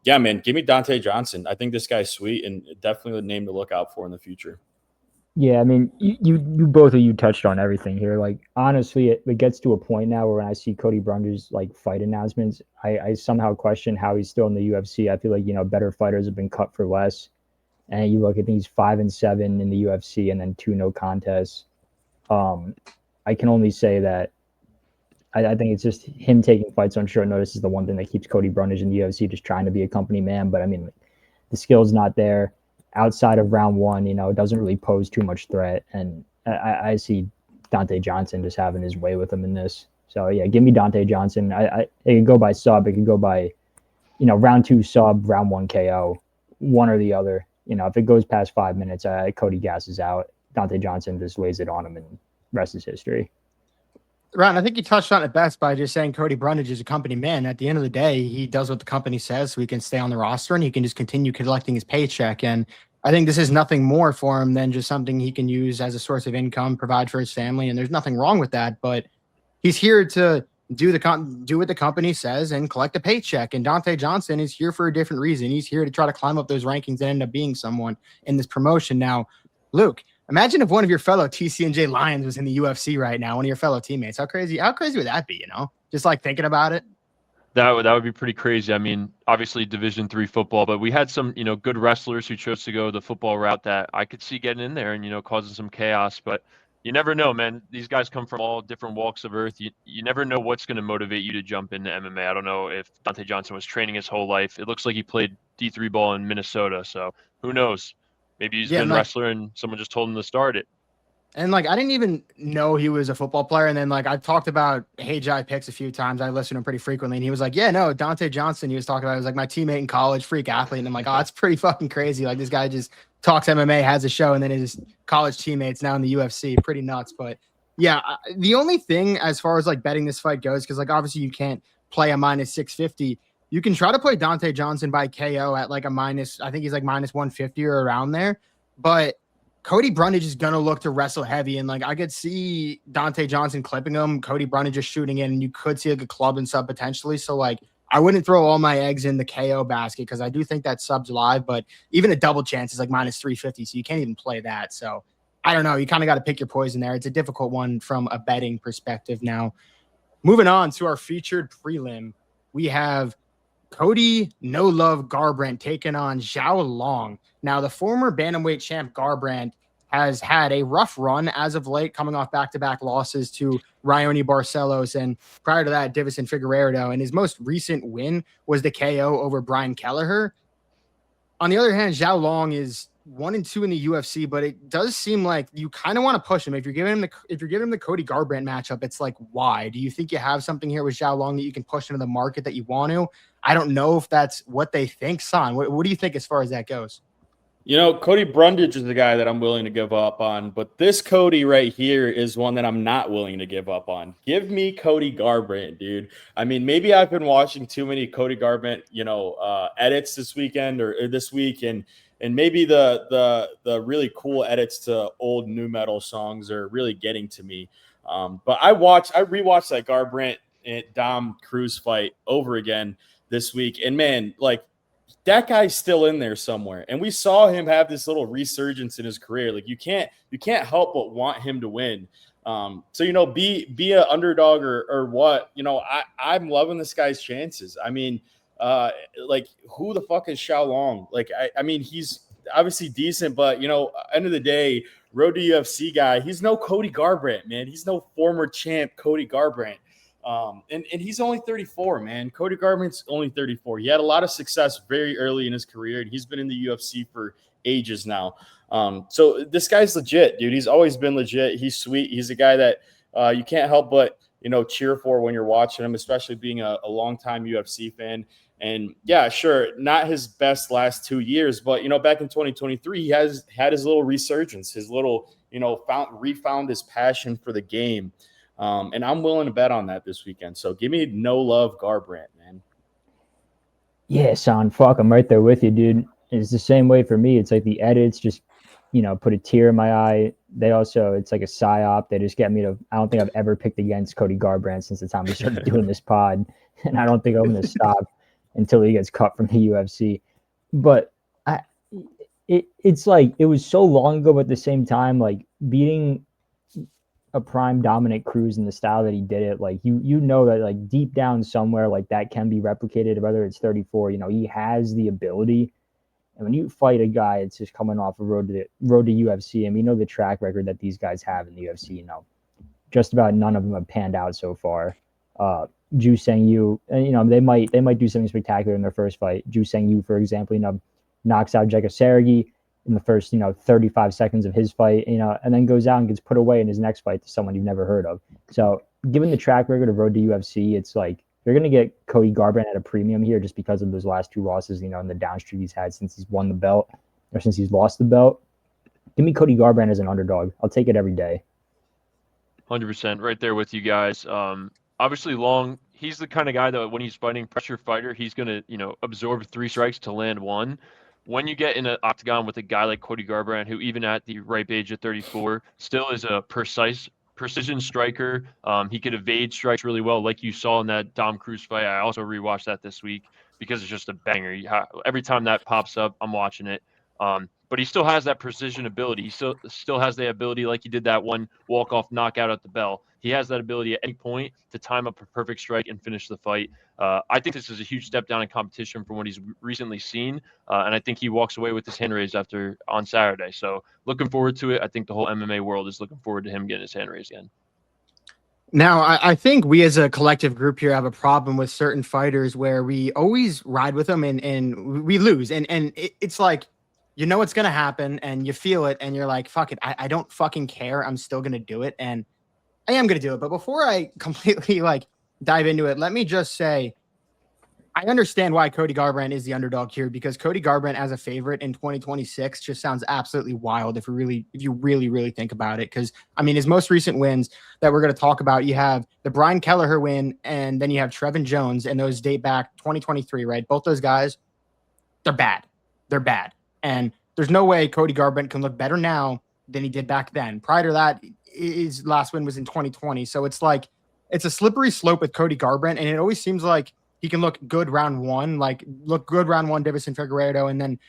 yeah, man, give me Dante Johnson. I think this guy's sweet and definitely a name to look out for in the future. Yeah, I mean, you both of you touched on everything here. Like, honestly, it gets to a point now where when I see Cody Brunder's like fight announcements, I somehow question how he's still in the UFC. I feel like, you know, better fighters have been cut for less. And you look at these 5-7 in the UFC and then 2 no contests. I can only say that I think it's just him taking fights on short notice is the one thing that keeps Cody Brundage in the UFC, just trying to be a company man. But I mean, the skill's not there. Outside of round 1, you know, it doesn't really pose too much threat. And I see Dante Johnson just having his way with him in this. So yeah, give me Dante Johnson. It could go by sub. It could go by, you know, round 2 sub, round 1 KO, one or the other. You know, if it goes past 5 minutes, Cody gasses out. Dante Johnson just lays it on him, and rest is history. Ron, I think you touched on it best by just saying Cody Brundage is a company man. At the end of the day, he does what the company says, so he can stay on the roster and he can just continue collecting his paycheck. And I think this is nothing more for him than just something he can use as a source of income, provide for his family, and there's nothing wrong with that. But he's here to do what the company says and collect a paycheck. And Dante Johnson is here for a different reason. He's here to try to climb up those rankings and end up being someone in this promotion. Now, Luke, imagine if one of your fellow TCNJ Lions was in the UFC right now, one of your fellow teammates. How crazy would that be, you know? Just like thinking about it. That would be pretty crazy. I mean, obviously Division III football, but we had some, you know, good wrestlers who chose to go the football route that I could see getting in there and, you know, causing some chaos. But you never know, man. These guys come from all different walks of earth. You never know what's going to motivate you to jump into MMA. I don't know if Dante Johnson was training his whole life. It looks like he played D3 ball in Minnesota. So who knows? Maybe he's been a wrestler and someone just told him to start it. And like, I didn't even know he was a football player. And then like, I've talked about Hey Jai Picks a few times. I listen to him pretty frequently. And he was like, yeah, no, Dante Johnson, he was talking about, he was like my teammate in college, freak athlete. And I'm like, oh, that's pretty fucking crazy. Like this guy just talks MMA, has a show, and then his college teammates now in the UFC. Pretty nuts. But yeah, the only thing as far as like betting this fight goes, because like obviously you can't play a minus 650. You can try to play Dante Johnson by KO at like a minus, I think he's like minus 150 or around there. But Cody Brundage is going to look to wrestle heavy. And like, I could see Dante Johnson clipping him, Cody Brundage just shooting in, and you could see like a club and sub potentially. So like, I wouldn't throw all my eggs in the KO basket because I do think that sub's live, but even a double chance is like minus 350. So you can't even play that. So I don't know. You kind of got to pick your poison there. It's a difficult one from a betting perspective. Now, moving on to our featured prelim, we have Cody No Love Garbrandt taking on Zhao Long. Now, the former bantamweight champ Garbrandt has had a rough run as of late, coming off back-to-back losses to Raoni Barcelos and prior to that, Divison Figueiredo. And his most recent win was the KO over Brian Kelleher. On the other hand, Zhao Long is 1-2 in the UFC, but it does seem like you kind of want to push him. If you're giving him the Cody Garbrandt matchup, it's like, why? Do you think you have something here with Zhao Long that you can push into the market that you want to? I don't know if that's what they think, Son. What do you think as far as that goes? You know, Cody Brundage is the guy that I'm willing to give up on, but this Cody right here is one that I'm not willing to give up on. Give me Cody Garbrandt, dude. I mean, maybe I've been watching too many Cody Garbrandt, edits this weekend or this week, and maybe the really cool edits to old nu metal songs are really getting to me. But I rewatched that Garbrandt and Dom Cruz fight over again this week, and man, like, that guy's still in there somewhere. And we saw him have this little resurgence in his career. Like you can't help but want him to win. So, be an underdog or what, I'm loving this guy's chances. I mean, who the fuck is Zhao Long? Like, I mean, he's obviously decent, but end of the day, road to UFC guy, he's no Cody Garbrandt, man. He's no former champ Cody Garbrandt. And he's only 34, man. Cody Garbrandt's only 34. He had a lot of success very early in his career, and he's been in the UFC for ages now. So this guy's legit, dude. He's always been legit. He's sweet. He's a guy that you can't help but, cheer for when you're watching him, especially being a longtime UFC fan. And yeah, sure, not his best last 2 years, but, back in 2023, he has had his little resurgence, his little, refound his passion for the game. And I'm willing to bet on that this weekend. So give me No Love Garbrandt, man. Yeah, son, fuck, I'm right there with you, dude. It's the same way for me. It's like the edits just, put a tear in my eye. They also, it's like a psyop. They just get me to, I don't think I've ever picked against Cody Garbrandt since the time we started doing this pod. And I don't think I'm going to stop until he gets cut from the UFC. But it's like, it was so long ago, but at the same time, like beating a prime Dominic Cruz in the style that he did it, like you know that like deep down somewhere, like that can be replicated, whether it's 34, he has the ability. And when you fight a guy, it's just coming off a road to UFC, and we know the track record that these guys have in the UFC. Just about none of them have panned out so far. Ju Sang Yu, and they might do something spectacular in their first fight. Ju Sang Yu, for example, knocks out Jeka Sergi in the first 35 seconds of his fight, and then goes out and gets put away in his next fight to someone you've never heard of. So, given the track record of road to UFC, it's like, you're going to get Cody Garbrandt at a premium here just because of those last 2 losses, in the downstream he's had since he's won the belt or since he's lost the belt. Give me Cody Garbrandt as an underdog. I'll take it every day. 100% right there with you guys. Obviously, Long, he's the kind of guy that when he's fighting pressure fighter, he's going to, absorb 3 strikes to land 1. When you get in an octagon with a guy like Cody Garbrandt, who even at the ripe age of 34 still is a precision striker. He could evade strikes really well, like you saw in that Dom Cruz fight. I also rewatched that this week because it's just a banger. Every time that pops up, I'm watching it. But he still has that precision ability. He still has the ability, like he did that one walk-off knockout at the bell. He has that ability at any point to time up a perfect strike and finish the fight. I think this is a huge step down in competition from what he's recently seen, and I think he walks away with his hand raised on Saturday. So looking forward to it. I think the whole MMA world is looking forward to him getting his hand raised again. Now, I think we as a collective group here have a problem with certain fighters where we always ride with them and we lose. And it's like, it's going to happen and you feel it and you're like, fuck it. I don't fucking care. I'm still going to do it. And I am going to do it. But before I completely dive into it, let me just say, I understand why Cody Garbrandt is the underdog here, because Cody Garbrandt as a favorite in 2026 just sounds absolutely wild if you really think about it. Because his most recent wins that we're going to talk about, you have the Brian Kelleher win, and then you have Trevin Jones, and those date back 2023, right? Both those guys, they're bad. They're bad, and there's no way Cody Garbrandt can look better now than he did back then. Prior to that, his last win was in 2020, so it's like it's a slippery slope with Cody Garbrandt, and it always seems like he can look good round 1, Davison Figueiredo. And then,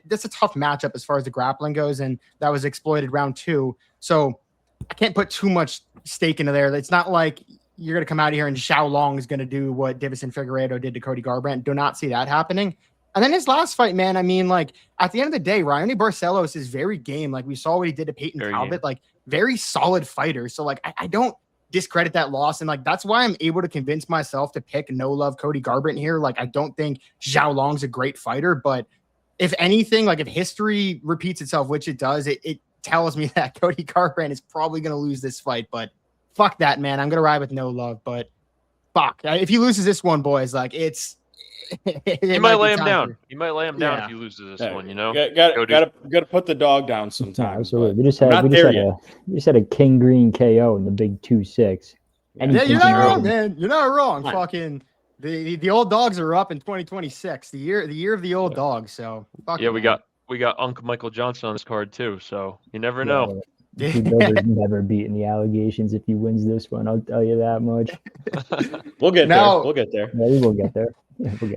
that's a tough matchup as far as the grappling goes. And that was exploited round 2. So I can't put too much stake into there. It's not like you're going to come out here and Xiao Long is going to do what Davison Figueiredo did to Cody Garbrandt. Do not see that happening. And then his last fight, man, at the end of the day, Raoni Barcelos is very game. We saw what he did to Peyton Talbot, very solid fighter. So I don't discredit that loss, and that's why I'm able to convince myself to pick no love Cody Garbrandt here. I don't think Xiao Long's a great fighter, but if anything, if history repeats itself, which it does, it tells me that Cody Garbrandt is probably going to lose this fight. But fuck that, man. I'm going to ride with no love. But fuck, if he loses this one, boys, he might lay him down. He might lay him down if he loses this one. Got to put the dog down sometimes. Absolutely. We just had a King Green KO in the big 2-6. Yeah, you're not wrong, man. You're not wrong. Fucking the old dogs are up in 2026. The year of the old dogs. So we got Uncle Michael Johnson on this card too. So you never know. He's never beaten the allegations if he wins this one. I'll tell you that much. We'll get there. We'll get there. Yeah, we will get there.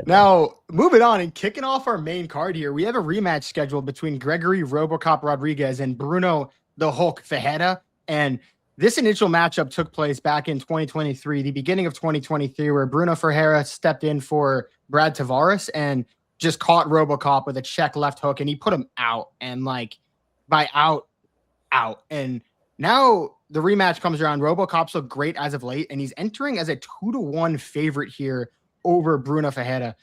Now, moving on and kicking off our main card here, we have a rematch scheduled between Gregory RoboCop Rodriguez and Bruno the Hulk Ferreira. And this initial matchup took place back in 2023, the beginning of 2023, where Bruno Ferreira stepped in for Brad Tavares and just caught RoboCop with a check left hook, and he put him out. And by out. And now the rematch comes around. RoboCop's looked great as of late, and he's entering as a 2-1 favorite here over Bruno Ferreira.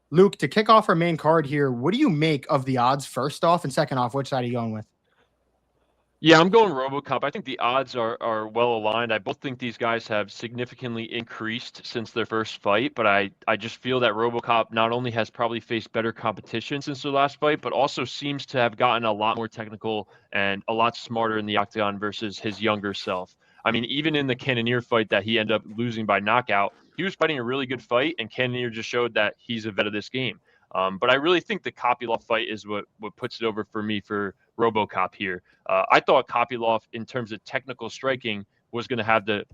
Luke, to kick off our main card here, what do you make of the odds first off, and second off, which side are you going with? Yeah, I'm going RoboCop. I think the odds are well aligned. I both think these guys have significantly increased since their first fight, but I just feel that RoboCop not only has probably faced better competition since their last fight, but also seems to have gotten a lot more technical and a lot smarter in the octagon versus his younger self. Even in the Cannonier fight that he ended up losing by knockout, he was fighting a really good fight, and Cannonier just showed that he's a vet of this game. But I really think the Kopylov fight is what puts it over for me for RoboCop here. I thought Kopylov, in terms of technical striking, was going to have the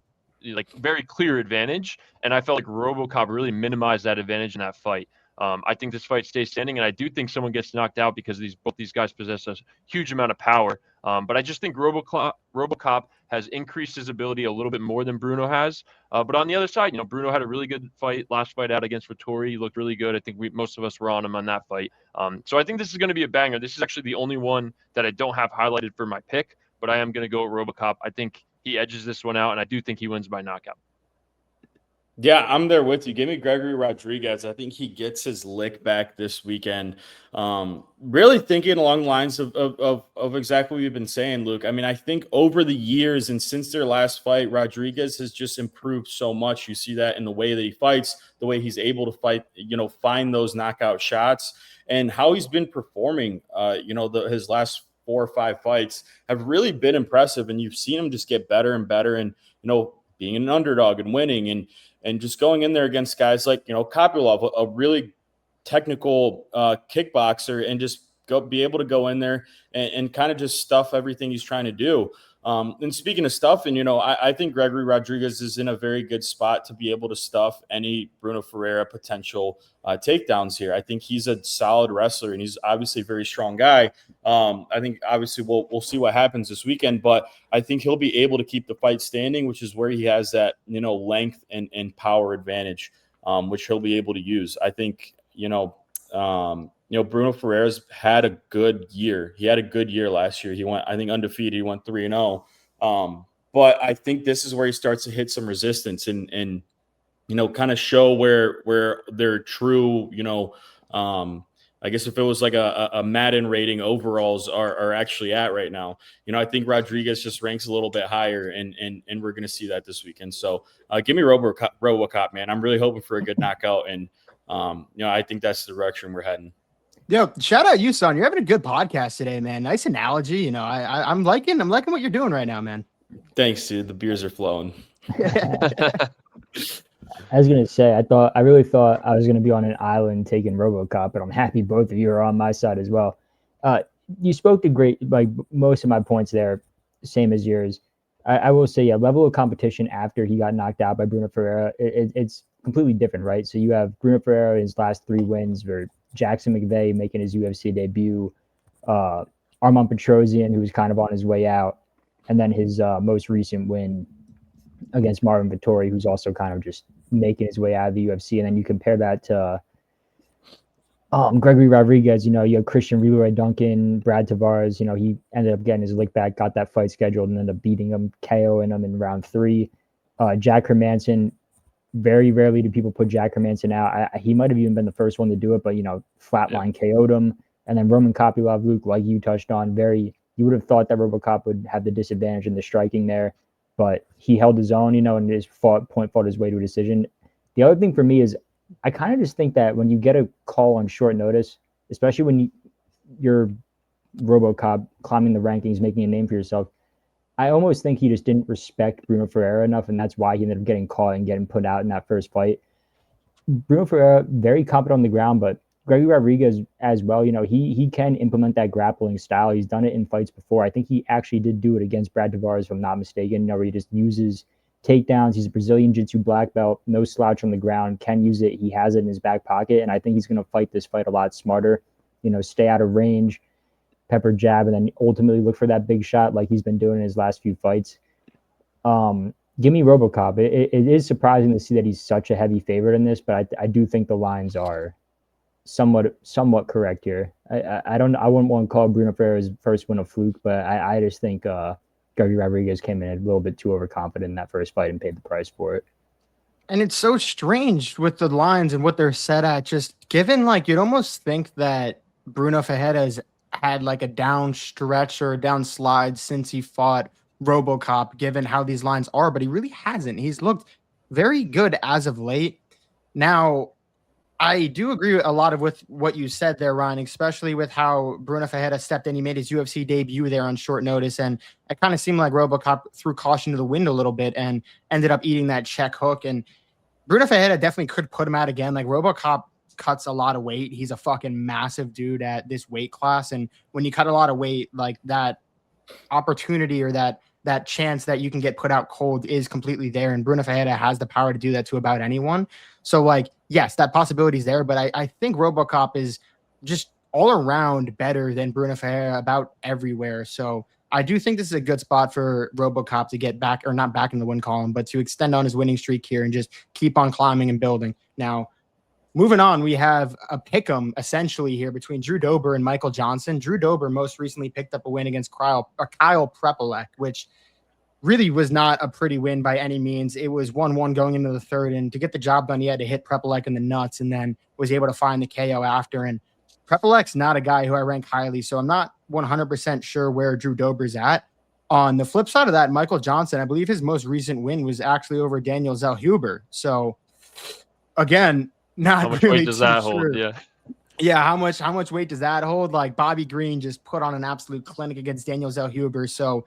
very clear advantage, and I felt like RoboCop really minimized that advantage in that fight. I think this fight stays standing, and I do think someone gets knocked out because both these guys possess a huge amount of power. But I just think RoboCop has increased his ability a little bit more than Bruno has. But on the other side, Bruno had a really good last fight out against Vettori. He looked really good. I think most of us were on him on that fight. So I think this is going to be a banger. This is actually the only one that I don't have highlighted for my pick, but I am going to go with RoboCop. I think he edges this one out, and I do think he wins by knockout. Yeah, I'm there with you. Give me Gregory Rodriguez. I think he gets his lick back this weekend. Really thinking along the lines of exactly what you've been saying, Luke. I mean, I think over the years and since their last fight, Rodriguez has just improved so much. You see that in the way that he fights, the way he's able to fight, find those knockout shots, and how he's been performing. His last 4 or 5 fights have really been impressive, and you've seen him just get better and better, and being an underdog and winning and just going in there against guys like, Kopylov, a really technical kickboxer, and just be able to go in there and kind of just stuff everything he's trying to do. And speaking of stuffing, I think Gregory Rodriguez is in a very good spot to be able to stuff any Bruno Ferreira potential takedowns here. I think he's a solid wrestler, and he's obviously a very strong guy. I think obviously we'll see what happens this weekend, but I think he'll be able to keep the fight standing, which is where he has that, length and power advantage, which he'll be able to use. I think, Bruno Ferreira's had a good year. He had a good year last year. He went, I think, undefeated. He went 3-0. But I think this is where he starts to hit some resistance and kind of show where their true, I guess if it was like a Madden rating, overalls are actually at right now. I think Rodriguez just ranks a little bit higher, and we're going to see that this weekend. So give me RoboCop, man. I'm really hoping for a good knockout, and I think that's the direction we're heading. Yo, shout out you, son. You're having a good podcast today, man. Nice analogy. I'm liking what you're doing right now, man. Thanks, dude. The beers are flowing. I was gonna say, I really thought I was gonna be on an island taking RoboCop, but I'm happy both of you are on my side as well. You spoke to great, like most of my points there, same as yours. I will say, level of competition after he got knocked out by Bruno Ferreira, it's completely different, right? So you have Bruno Ferreira, his last 3 wins were Jackson McVeigh making his UFC debut, Armand Petrosian, who was kind of on his way out, and then his most recent win against Marvin Vettori, who's also kind of just making his way out of the UFC. And then you compare that to Gregory Rodriguez. You have Christian Leroy Duncan, Brad Tavares. He ended up getting his lick back, got that fight scheduled, and ended up beating him, KOing him in round 3. Jack Hermanson. Very rarely do people put Jack Hermanson out. He might have even been the first one to do it, but flatline KO'd him. And then Roman Kopylov, Luke, like you touched on, you would have thought that RoboCop would have the disadvantage in the striking there, but he held his own, and his fought his way to a decision. The other thing for me is I kind of just think that when you get a call on short notice, especially when you're RoboCop climbing the rankings, making a name for yourself, I almost think he just didn't respect Bruno Ferreira enough, and that's why he ended up getting caught and getting put out in that first fight. Bruno Ferreira, very competent on the ground, but Gregory Rodriguez as well, he can implement that grappling style. He's done it in fights before. I think he actually did do it against Brad Tavares, if I'm not mistaken, where he just uses takedowns. He's a Brazilian Jiu-Jitsu black belt, no slouch on the ground, can use it. He has it in his back pocket, and I think he's going to fight this fight a lot smarter, stay out of range, pepper jab, and then ultimately look for that big shot like he's been doing in his last few fights. Give me RoboCop. It is surprising to see that he's such a heavy favorite in this, but I do think the lines are somewhat correct here. I wouldn't want to call Bruno Ferreira's first win a fluke, but I just think Gregory Rodriguez came in a little bit too overconfident in that first fight and paid the price for it. And it's so strange with the lines and what they're set at, just given you'd almost think that Bruno Ferreira's had a down stretch or a down slide since he fought RoboCop, given how these lines are, but he really hasn't. He's looked very good as of late. Now, I do agree a lot with what you said there, Ryan, especially with how Bruno Ferreira stepped in. He made his UFC debut there on short notice, and it kind of seemed like RoboCop threw caution to the wind a little bit and ended up eating that check hook. And Bruno Ferreira definitely could put him out again. RoboCop cuts a lot of weight. He's a fucking massive dude at this weight class. And when you cut a lot of weight, like that opportunity or that chance that you can get put out cold is completely there. And Bruno Ferreira has the power to do that to about anyone. So like, yes, that possibility is there, but I think RoboCop is just all around better than Bruno Ferreira about everywhere. So I do think this is a good spot for RoboCop to get back, or not back in the win column, but to extend on his winning streak here and just keep on climbing and building. Now, moving on, we have a pick'em essentially here between Drew Dober and Michael Johnson. Drew Dober most recently picked up a win against Kyle Prepolek, which really was not a pretty win by any means. It was 1-1 going into the third, and to get the job done, he had to hit Prepolek in the nuts and then was able to find the KO after. And Prepolek's not a guy who I rank highly, so I'm not 100% sure where Drew Dober's at. On the flip side of that, Michael Johnson, I believe his most recent win was actually over Daniel Zellhuber. So again, not how much really weight does too that sure. hold? Yeah, how much weight does that hold? Like Bobby Green just put on an absolute clinic against Daniel Zellhuber. So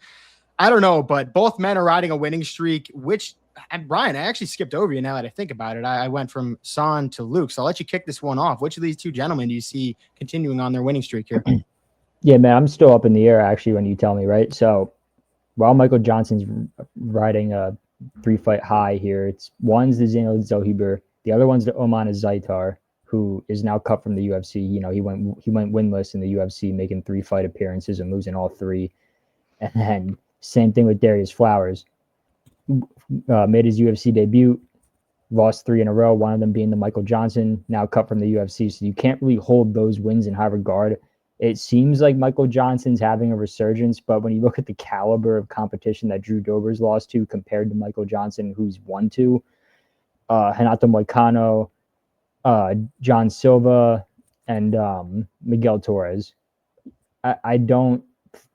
I don't know, but both men are riding a winning streak, which, and Brian, I actually skipped over you now that I think about it. I went from Son to Luke, so I'll let you kick this one off. Which of these two gentlemen do you see continuing on their winning streak here? Yeah, man, I'm still up in the air actually when you tell me, right? So while Michael Johnson's riding a 3-fight high here, one's the Daniel Zellhuber, the other one's the Oman Zaitar, who is now cut from the UFC. You know, he went winless in the UFC, making 3-fight appearances and losing all 3. And then same thing with Darius Flowers. Made his UFC debut, lost 3 in a row, one of them being the Michael Johnson, now cut from the UFC. So you can't really hold those wins in high regard. It seems like Michael Johnson's having a resurgence, but when you look at the caliber of competition that Drew Dober's lost to compared to Michael Johnson, who's won to, Renato Moicano, John Silva, and Miguel Torres, I don't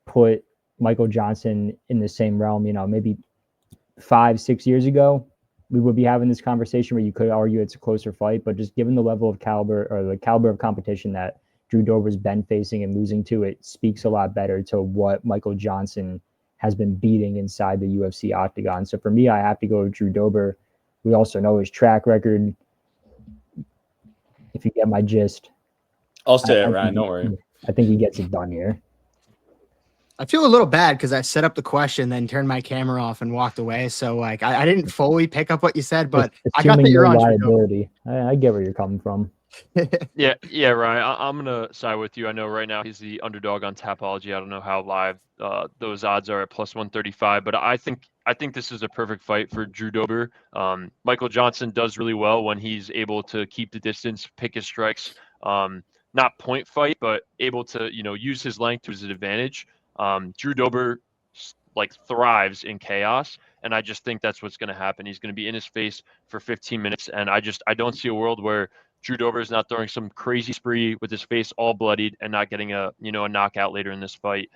put Michael Johnson in the same realm. You know, maybe 5-6 years ago, we would be having this conversation where you could argue it's a closer fight, but just given the level of caliber or the caliber of competition that Drew Dober's been facing and losing to, it speaks a lot better to what Michael Johnson has been beating inside the UFC octagon. So for me, I have to go with Drew Dober. We also know his track record. If you get my gist. I'll stay it, Ryan. Don't worry. I think he gets it done here. I feel a little bad because I set up the question, then turned my camera off and walked away. So like I didn't fully pick up what you said, but I got that you're on liability. I get where you're coming from. Yeah, Ryan. I'm gonna side with you. I know right now he's the underdog on Tapology. I don't know how live those odds are at +135, but I think this is a perfect fight for Drew Dober. Michael Johnson does really well when he's able to keep the distance, pick his strikes. Not point fight, but able to use his length to his advantage. Drew Dober thrives in chaos, and I just think that's what's going to happen. He's going to be in his face for 15 minutes, and I don't see a world where Drew Dober is not throwing some crazy spree with his face all bloodied and not getting a knockout later in this fight.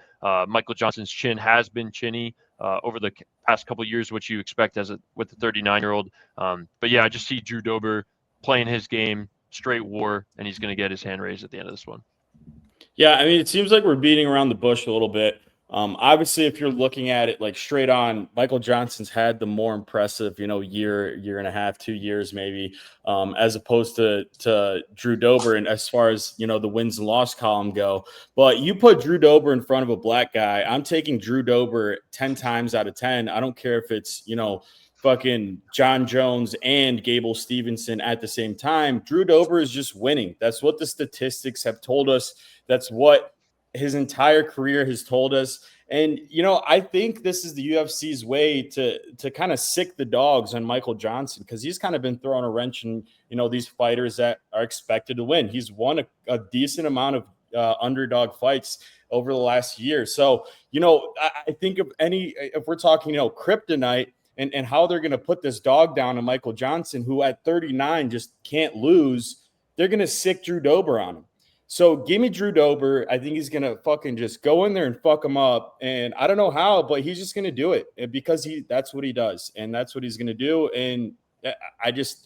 Michael Johnson's chin has been chinny over the past couple of years, which you expect with the 39-year-old. But yeah, I just see Drew Dober playing his game, straight war, and he's going to get his hand raised at the end of this one. Yeah, I mean, it seems like we're beating around the bush a little bit. Obviously, if you're looking at it like straight on, Michael Johnson's had the more impressive, year and a half, 2 years maybe, as opposed to Drew Dober. And as far as, the wins and loss column go, but you put Drew Dober in front of a black guy, I'm taking Drew Dober 10 times out of 10. I don't care if it's, fucking John Jones and Gable Stevenson at the same time. Drew Dober is just winning. That's what the statistics have told us. That's what his entire career has told us. And, I think this is the UFC's way to kind of sick the dogs on Michael Johnson, because he's kind of been throwing a wrench in, these fighters that are expected to win. He's won a decent amount of underdog fights over the last year. So, I think if we're talking, kryptonite, and how they're going to put this dog down on Michael Johnson, who at 39 just can't lose, they're going to sick Drew Dober on him. So give me Drew Dober. I think he's going to fucking just go in there and fuck him up. And I don't know how, but he's just going to do it because that's what he does. And that's what he's going to do. And I just,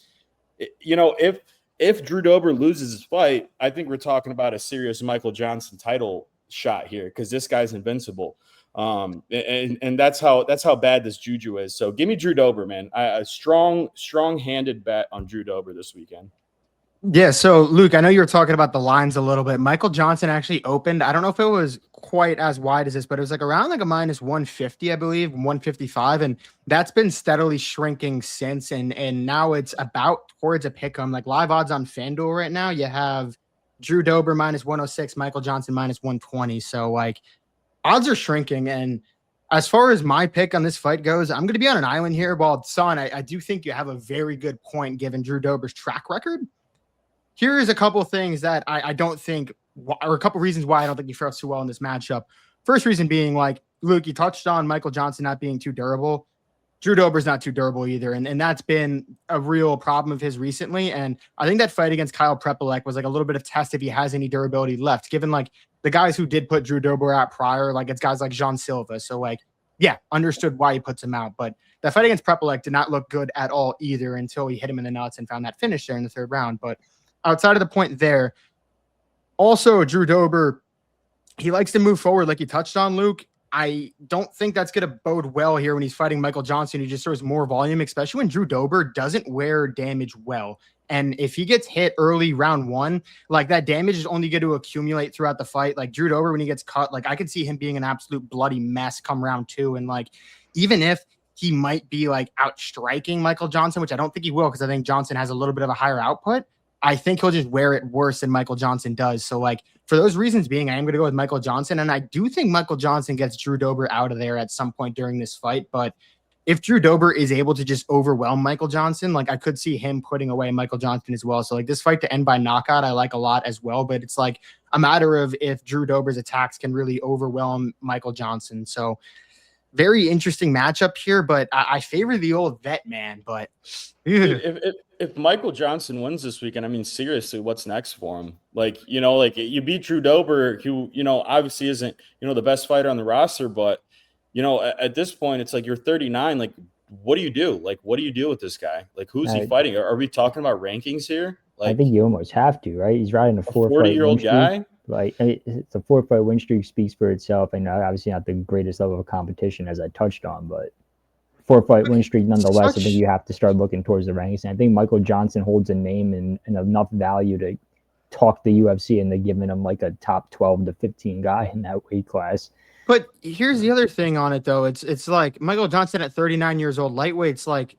if Drew Dober loses his fight, I think we're talking about a serious Michael Johnson title shot here, because this guy's invincible. And that's how bad this juju is. So give me Drew Dober, man. A strong-handed bet on Drew Dober this weekend. Yeah, so Luke, I know you were talking about the lines a little bit. Michael Johnson actually opened. I don't know if it was quite as wide as this, but it was like around like a minus 150, I believe, 155, and that's been steadily shrinking since. And now it's about towards a pick 'em. Like live odds on FanDuel right now, you have Drew Dober minus 106, Michael Johnson minus 120. So like odds are shrinking. And as far as my pick on this fight goes, I'm going to be on an island here. Well, Son, I do think you have a very good point given Drew Dober's track record. Here is a couple of things that I don't think, or a couple of reasons why I don't think he fares too well in this matchup. First reason being, like, Luke, you touched on Michael Johnson not being too durable. Drew Dober's not too durable either. And that's been a real problem of his recently. And I think that fight against Kyle Prepolek was like a little bit of test if he has any durability left, given like the guys who did put Drew Dober out prior, like it's guys like Jean Silva. So like, yeah, understood why he puts him out. But that fight against Prepolek did not look good at all either until he hit him in the nuts and found that finish there in the third round. But outside of the point there, also Drew Dober, he likes to move forward like you touched on, Luke. I don't think that's going to bode well here when he's fighting Michael Johnson. He just throws more volume, especially when Drew Dober doesn't wear damage well. And if he gets hit early round one, like that damage is only going to accumulate throughout the fight. Like Drew Dober, when he gets cut, like I could see him being an absolute bloody mess come round two. And like, even if he might be like outstriking Michael Johnson, which I don't think he will, because I think Johnson has a little bit of a higher output, I think he'll just wear it worse than Michael Johnson does. So like for those reasons being, I am going to go with Michael Johnson. And I do think Michael Johnson gets Drew Dober out of there at some point during this fight. But if Drew Dober is able to just overwhelm Michael Johnson, like I could see him putting away Michael Johnson as well. So like this fight to end by knockout, I like a lot as well, but it's like a matter of if Drew Dober's attacks can really overwhelm Michael Johnson. So very interesting matchup here, but I favor the old vet man, but if Michael Johnson wins this weekend, I mean, seriously, what's next for him? Like, you know, like you beat Drew Dober, who, you know, obviously isn't, you know, the best fighter on the roster, but, you know, at this point, it's like you're 39. Like, what do you do? Like, what do you do with this guy? Like, who's he fighting? Are we talking about rankings here? Like, I think you almost have to, right? He's riding a 40-year-old guy. Like it's a 4-fight win streak speaks for itself, and obviously not the greatest level of competition as I touched on, but 4-fight win streak nonetheless. I think you have to start looking towards the rankings. And I think Michael Johnson holds a name and enough value to talk the UFC into giving him like a top 12 to 15 guy in that weight class. But here's the other thing on it, though. It's like Michael Johnson at 39 years old, lightweight's like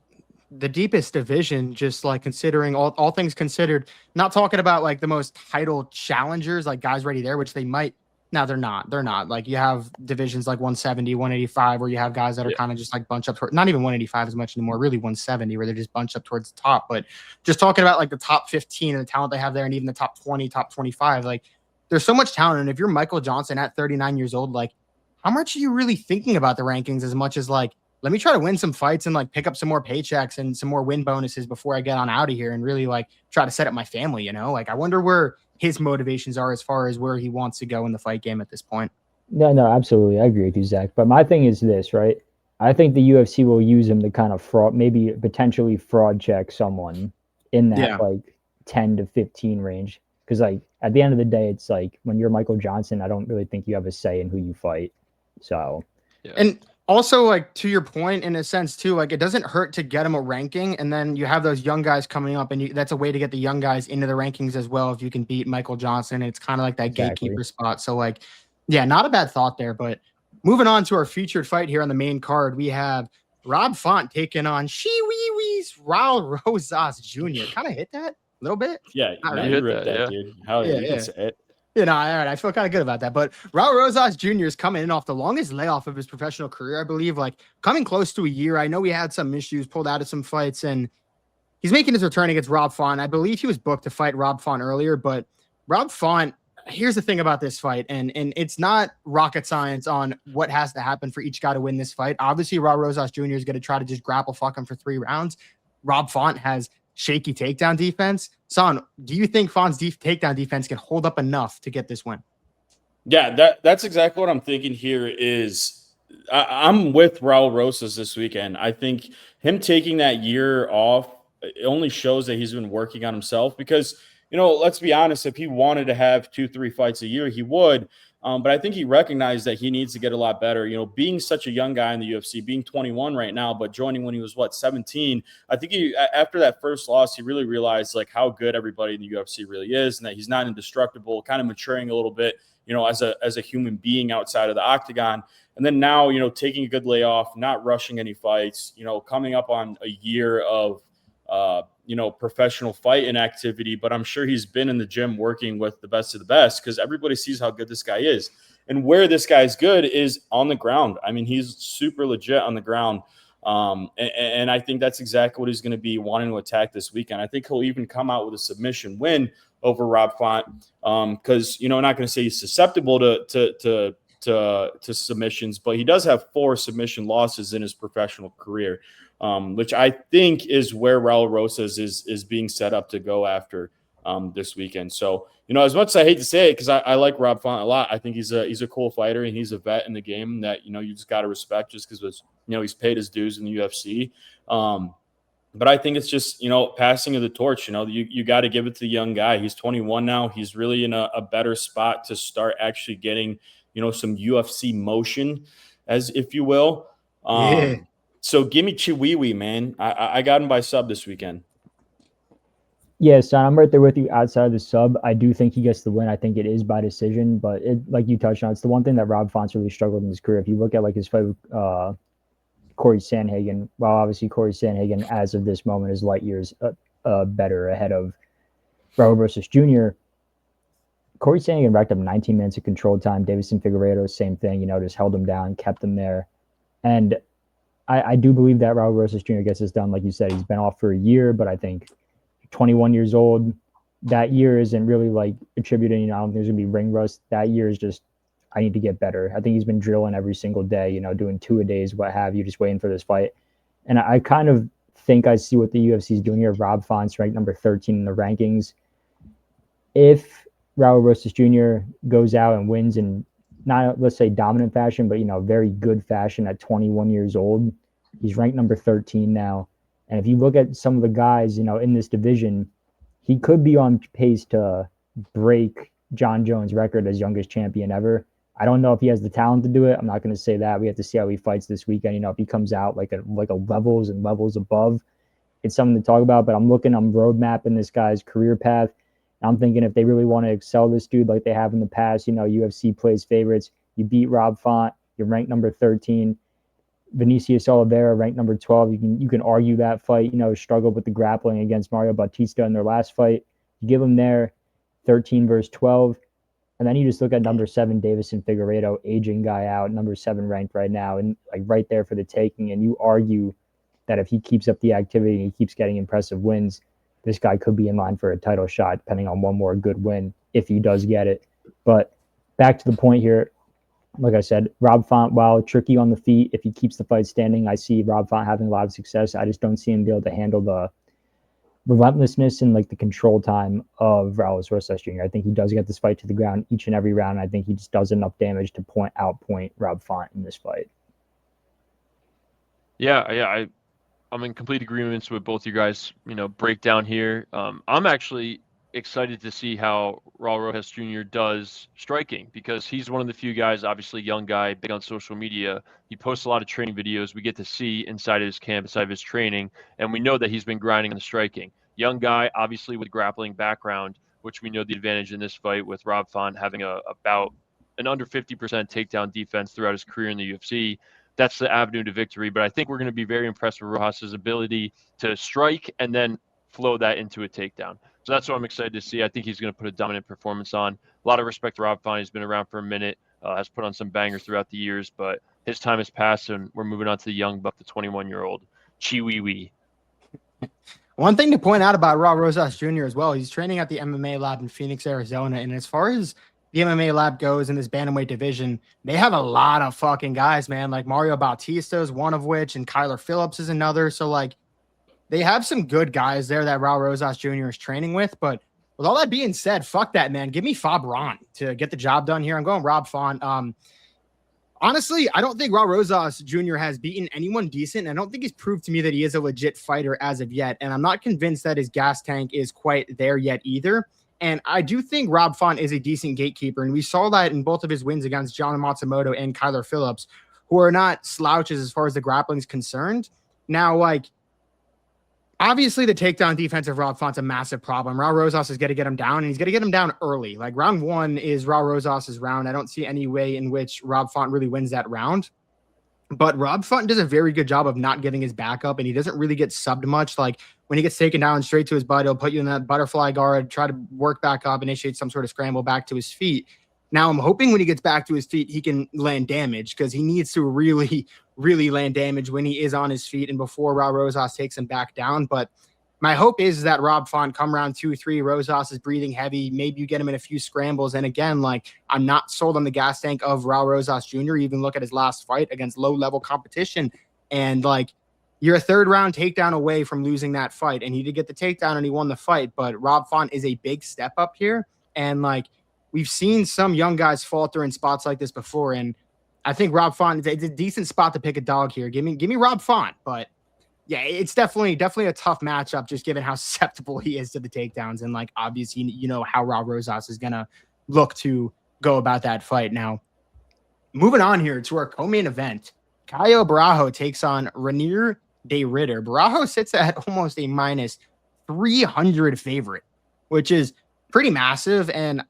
the deepest division, just like considering all things considered, not talking about like the most title challengers, like guys ready there, which they might. No, they're not. They're not. Like you have divisions like 170, 185, where you have guys that are kind of just like bunch up toward, not even 185 as much anymore, really 170, where they're just bunched up towards the top. But just talking about like the top 15 and the talent they have there, and even the top 20, top 25, like there's so much talent. And if you're Michael Johnson at 39 years old, like how much are you really thinking about the rankings as much as like, let me try to win some fights and like pick up some more paychecks and some more win bonuses before I get on out of here and really like try to set up my family, you know? Like I wonder where his motivations are as far as where he wants to go in the fight game at this point. No, absolutely. I agree with you, Zach. But my thing is this, right? I think the UFC will use him to kind of fraud, maybe potentially fraud check someone in that like 10 to 15 range. Because like at the end of the day, it's like when you're Michael Johnson, I don't really think you have a say in who you fight. So, and also, like, to your point, in a sense, too, like, it doesn't hurt to get them a ranking, and then you have those young guys coming up, and that's a way to get the young guys into the rankings as well if you can beat Michael Johnson. It's kind of like that gatekeeper spot. So, like, yeah, not a bad thought there. But moving on to our featured fight here on the main card, we have Rob Font taking on Shiwiwi's Raul Rosas Jr. Kind of hit that a little bit? Yeah, you ripped that, dude. Hell yeah, you can say it. You know, all right, I feel kind of good about that. But Raul Rosas Jr. is coming in off the longest layoff of his professional career, I believe, like coming close to a year. I know he had some issues, pulled out of some fights, and he's making his return against Rob Font. I believe he was booked to fight Rob Font earlier, but Rob Font, here's the thing about this fight, and it's not rocket science on what has to happen for each guy to win this fight. Obviously, Raul Rosas Jr. is going to try to just grapple fuck him for 3 rounds. Rob Font has shaky takedown defense. Son, do you think Font's takedown defense can hold up enough to get this win? Yeah, that's exactly what I'm thinking here is I'm with Raul Rosas this weekend. I think him taking that year off, it only shows that he's been working on himself because, you know, let's be honest, if he wanted to have 2-3 fights a year, he would. But I think he recognized that he needs to get a lot better. You know, being such a young guy in the UFC, being 21 right now, but joining when he was 17. I think after that first loss, he really realized like how good everybody in the UFC really is, and that he's not indestructible. Kind of maturing a little bit, you know, as a human being outside of the octagon. And then now, you know, taking a good layoff, not rushing any fights, you know, coming up on a year of, you know, professional fighting activity. But I'm sure he's been in the gym working with the best of the best, because everybody sees how good this guy is. And where this guy's good is on the ground. I mean, he's super legit on the ground. And I think that's exactly what he's going to be wanting to attack this weekend. I think he'll even come out with a submission win over Rob Font, because, you know, I'm not going to say he's susceptible to submissions, but he does have 4 submission losses in his professional career, which I think is where Raul Rosas is being set up to go after this weekend. So, you know, as much as I hate to say it, because I like Rob Font a lot, I think he's a cool fighter, and he's a vet in the game that, you know, you just got to respect just because, you know, he's paid his dues in the UFC. But I think it's just, you know, passing of the torch. You know, you got to give it to the young guy. He's 21 now. He's really in a better spot to start actually getting, you know, some UFC motion, as if you will. Yeah. So give me Chiwiwi, man. I got him by sub this weekend. Yeah, son, I'm right there with you outside of the sub. I do think he gets the win. I think it is by decision, but like you touched on, it's the one thing that Rob Font's really struggled in his career. If you look at like his fight with Corey Sandhagen, well, obviously Corey Sandhagen as of this moment is light years better ahead of Raul Rosas Jr. Corey Sandhagen racked up 19 minutes of control time. Davison Figueiredo, same thing, you know, just held him down, kept him there. And I do believe that Raul Rosas Jr. gets this done. Like you said, he's been off for a year, but I think 21 years old, that year isn't really like attributing, you know, I don't think there's going to be ring rust. That year is just, I need to get better. I think he's been drilling every single day, you know, doing 2-a-days, what have you, just waiting for this fight. And I kind of think I see what the UFC is doing here. Rob Font's ranked number 13 in the rankings. If Raul Rosas Jr. goes out and wins in not, let's say, dominant fashion, but, you know, very good fashion at 21 years old, he's ranked number 13 now. And if you look at some of the guys, you know, in this division, he could be on pace to break John Jones' record as youngest champion ever. I don't know if he has the talent to do it. I'm not going to say that. We have to see how he fights this weekend. You know, if he comes out like a levels and levels above, it's something to talk about. But I'm road mapping this guy's career path. I'm thinking if they really want to excel this dude like they have in the past, you know, UFC plays favorites. You beat Rob Font, you're ranked number 13. Vinicius Oliveira ranked number 12. You can argue that fight, you know, struggled with the grappling against Mario Bautista in their last fight. You give him there 13 versus 12. And then you just look at number 7, Davison Figueiredo, aging guy out, number 7 ranked right now, and like right there for the taking. And you argue that if he keeps up the activity and he keeps getting impressive wins, this guy could be in line for a title shot, depending on one more good win, if he does get it. But back to the point here, like I said, Rob Font, while tricky on the feet, if he keeps the fight standing, I see Rob Font having a lot of success. I just don't see him be able to handle the relentlessness and like the control time of Raul Rosas Jr. I think he does get this fight to the ground each and every round. I think he just does enough damage to outpoint Rob Font in this fight. Yeah, I'm in complete agreement with both you guys, you know, breakdown here. I'm actually excited to see how Raul Rosas Jr. does striking, because he's one of the few guys, obviously young guy, big on social media. He posts a lot of training videos we get to see inside of his camp, inside of his training, and we know that he's been grinding on the striking. Young guy, obviously with grappling background, which we know the advantage in this fight with Rob Font having about an under 50% takedown defense throughout his career in the UFC. That's the avenue to victory, but I think we're going to be very impressed with Rosas's ability to strike and then flow that into a takedown. So that's what I'm excited to see. I think he's going to put a dominant performance on. A lot of respect to Rob Font. He's been around for a minute, has put on some bangers throughout the years, but his time has passed, and we're moving on to the young buck, the 21-year-old Chiwiwi. One thing to point out about Raul Rosas Jr. as well, he's training at the MMA lab in Phoenix, Arizona, and as far as the MMA lab goes in this bantamweight division, they have a lot of fucking guys, man. Like Mario Bautista is one of which, and Kyler Phillips is another. So like, they have some good guys there that Raul Rosas Jr. is training with. But with all that being said, fuck that, man. Give me Fabron to get the job done here. I'm going Rob Font. Honestly, I don't think Raul Rosas Jr. has beaten anyone decent. And I don't think he's proved to me that he is a legit fighter as of yet. And I'm not convinced that his gas tank is quite there yet either. And I do think Rob Font is a decent gatekeeper. And we saw that in both of his wins against John Matsumoto and Kyler Phillips, who are not slouches as far as the grappling is concerned. Now, like, obviously the takedown defense of Rob Font's a massive problem. Raul Rosas is going to get him down, and he's going to get him down early. Like, round 1 is Raul Rosas' round. I don't see any way in which Rob Font really wins that round. But Rob Font does a very good job of not getting his back up, and he doesn't really get subbed much. Like, when he gets taken down straight to his butt, he'll put you in that butterfly guard, try to work back up, initiate some sort of scramble back to his feet. Now, I'm hoping when he gets back to his feet, he can land damage, because he needs to really, really land damage when he is on his feet and before Raul Rosas takes him back down. But my hope is that Rob Font come round 2-3, Rosas is breathing heavy. Maybe you get him in a few scrambles. And again, like, I'm not sold on the gas tank of Raul Rosas Jr. Even look at his last fight against low-level competition. And, like, you're a third-round takedown away from losing that fight. And he did get the takedown and he won the fight. But Rob Font is a big step up here. And, like, we've seen some young guys falter in spots like this before. And I think Rob Font, it's a decent spot to pick a dog here. Give me Rob Font. But yeah, it's definitely a tough matchup, just given how susceptible he is to the takedowns. And, like, obviously, you know how Raul Rosas is going to look to go about that fight. Now, moving on here to our co-main event, Caio Borralho takes on Reinier de Ridder. Borralho sits at almost a minus 300 favorite, which is pretty massive. And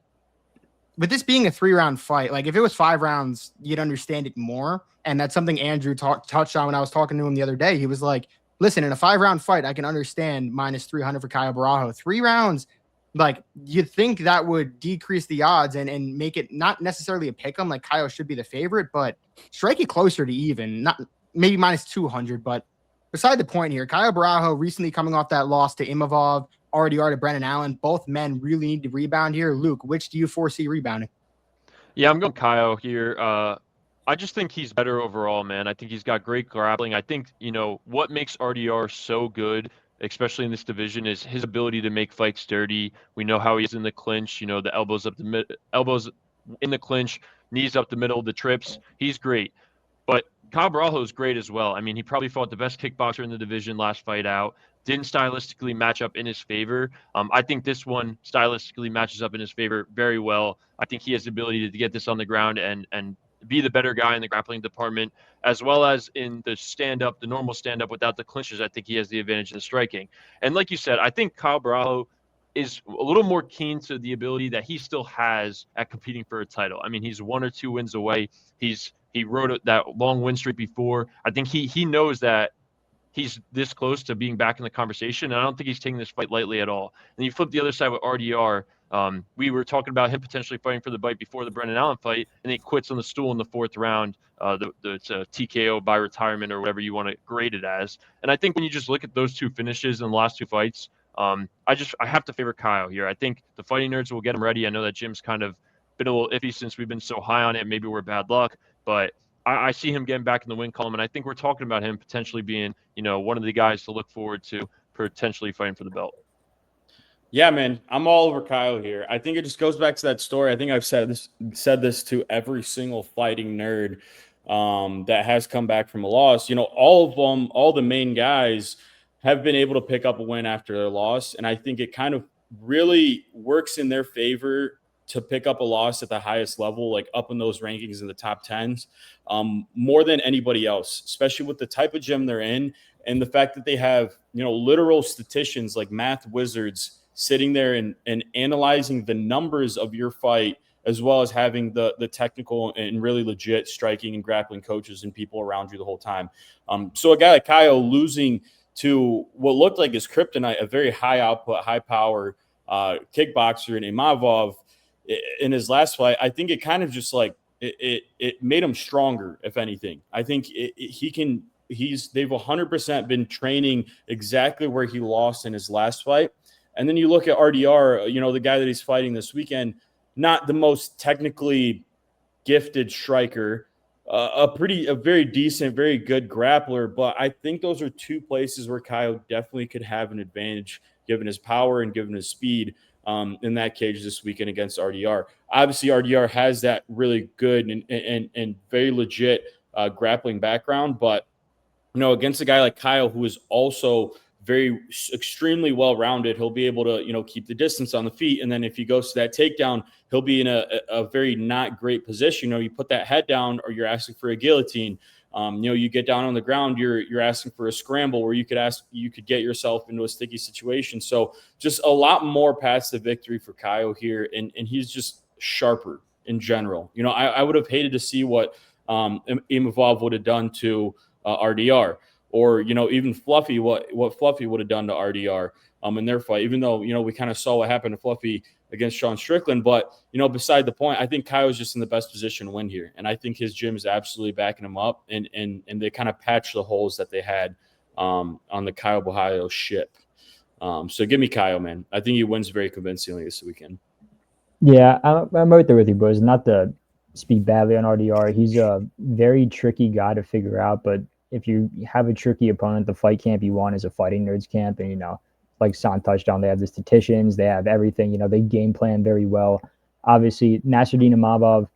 with this being a 3-round fight, like, if it was 5 rounds, you'd understand it more. And that's something Andrew touched on when I was talking to him the other day. He was like, listen, in a 5-round fight, I can understand minus 300 for Caio Borralho. 3 rounds, like, you'd think that would decrease the odds and make it not necessarily a pick 'em. Like, Caio should be the favorite, but strike it closer to even, not maybe minus 200. But beside the point here, Caio Borralho recently coming off that loss to Imavov, RDR to Brennan Allen. Both men really need to rebound here. Luke, which do you foresee rebounding? Yeah, I'm going Caio here. I just think he's better overall, man. I think he's got great grappling. I think, you know, what makes RDR so good, especially in this division, is his ability to make fights dirty. We know how he is in the clinch, you know, the elbows in the clinch, knees up the middle, the trips. He's great. But Caio Borralho is great as well. I mean, he probably fought the best kickboxer in the division last fight out. Didn't stylistically match up in his favor. I think this one stylistically matches up in his favor very well. I think he has the ability to get this on the ground and be the better guy in the grappling department, as well as in the stand-up, the normal stand-up without the clinches. I think he has the advantage in the striking. And like you said, I think Caio Borralho is a little more keen to the ability that he still has at competing for a title. I mean, he's 1 or 2 wins away. He rode that long win streak before. I think he knows that he's this close to being back in the conversation, and I don't think he's taking this fight lightly at all. And you flip the other side with RDR. We were talking about him potentially fighting for the bite before the Brennan Allen fight, and he quits on the stool in the 4th round. It's a TKO by retirement or whatever you want to grade it as. And I think when you just look at those 2 finishes in the last 2 fights, I have to favor Caio here. I think the fighting nerds will get him ready. I know that Jim's kind of been a little iffy since we've been so high on it. Maybe we're bad luck, but I see him getting back in the win column, and I think we're talking about him potentially being, you know, one of the guys to look forward to potentially fighting for the belt. Yeah, man, I'm all over Caio here. I think it just goes back to that story. I think I've said this to every single fighting nerd that has come back from a loss. You know, all of them, all the main guys have been able to pick up a win after their loss, and I think it kind of really works in their favor to pick up a loss at the highest level, like up in those rankings in the top 10s, more than anybody else, especially with the type of gym they're in and the fact that they have, you know, literal statisticians like math wizards sitting there and analyzing the numbers of your fight, as well as having the technical and really legit striking and grappling coaches and people around you the whole time. So a guy like Caio losing to what looked like his kryptonite, a very high output, high power kickboxer in Imavov, in his last fight, I think it kind of just like it made him stronger, if anything. I think they've 100% been training exactly where he lost in his last fight. And then you look at RDR, you know, the guy that he's fighting this weekend, not the most technically gifted striker, a very decent, very good grappler. But I think those are 2 places where Caio definitely could have an advantage, given his power and given his speed. In that cage this weekend against RDR. Obviously, RDR has that really good and very legit grappling background, but, you know, against a guy like Caio, who is also extremely well-rounded. He'll be able to, you know, keep the distance on the feet. And then if he goes to that takedown, he'll be in a very not great position. You know, you put that head down or you're asking for a guillotine. You know, you get down on the ground, you're asking for a scramble where you could get yourself into a sticky situation. So just a lot more paths to victory for Caio here. And he's just sharper in general. You know, I would have hated to see what Imavov would have done to RDR, or, you know, even Fluffy, what Fluffy would have done to RDR in their fight, even though, you know, we kind of saw what happened to Fluffy against Sean Strickland. But, you know, beside the point, I think Caio's just in the best position to win here. And I think his gym is absolutely backing him up, and they kind of patched the holes that they had on the Caio Borralho ship. So give me Caio, man. I think he wins very convincingly this weekend. Yeah, I'm right there with you, boys. Not to speak badly on RDR. He's a very tricky guy to figure out, but if you have a tricky opponent, the fight camp you want is a fighting nerds camp. And, you know, like San touched on, they have the statisticians, they have everything, you know, they game plan very well. Obviously, Nasruddin Imavov,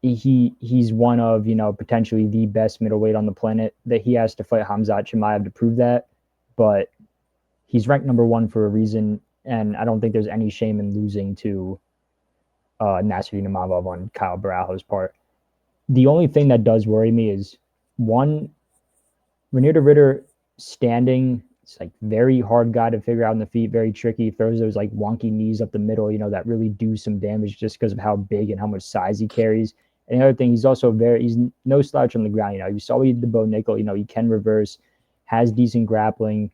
he's one of, you know, potentially the best middleweight on the planet. That he has to fight Khamzat Chimaev to prove that, but he's ranked number 1 for a reason, and I don't think there's any shame in losing to Nasruddin Imavov on Caio Borralho's part. The only thing that does worry me is, one, Reinier de Ridder standing, it's like very hard guy to figure out in the feet, very tricky. He throws those like wonky knees up the middle, you know, that really do some damage just because of how big and how much size he carries. And the other thing, he's no slouch on the ground. You know, you saw what he did to Bo Nickel, you know, he can reverse, has decent grappling.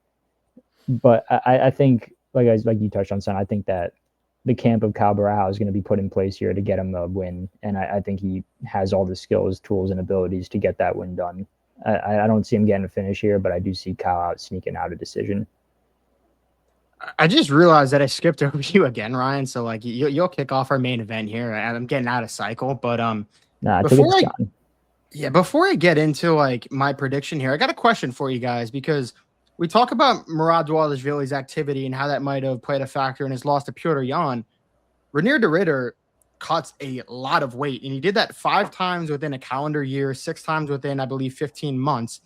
But I think, like you touched on, Son, I think that the camp of Caio Borralho is going to be put in place here to get him a win. And I think he has all the skills, tools, and abilities to get that win done. I don't see him getting a finish here, but I do see Caio sneaking out a decision. I just realized that I skipped over you again, Ryan. So like you'll kick off our main event here. I'm getting out of cycle, but before I get into like my prediction here, I got a question for you guys, because we talk about Murad Dvalishvili's activity and how that might have played a factor in his loss to Petr Yan. Reinier de Ridder cuts a lot of weight, and he did that 5 times within a calendar year, 6 times within, I believe, 15 months.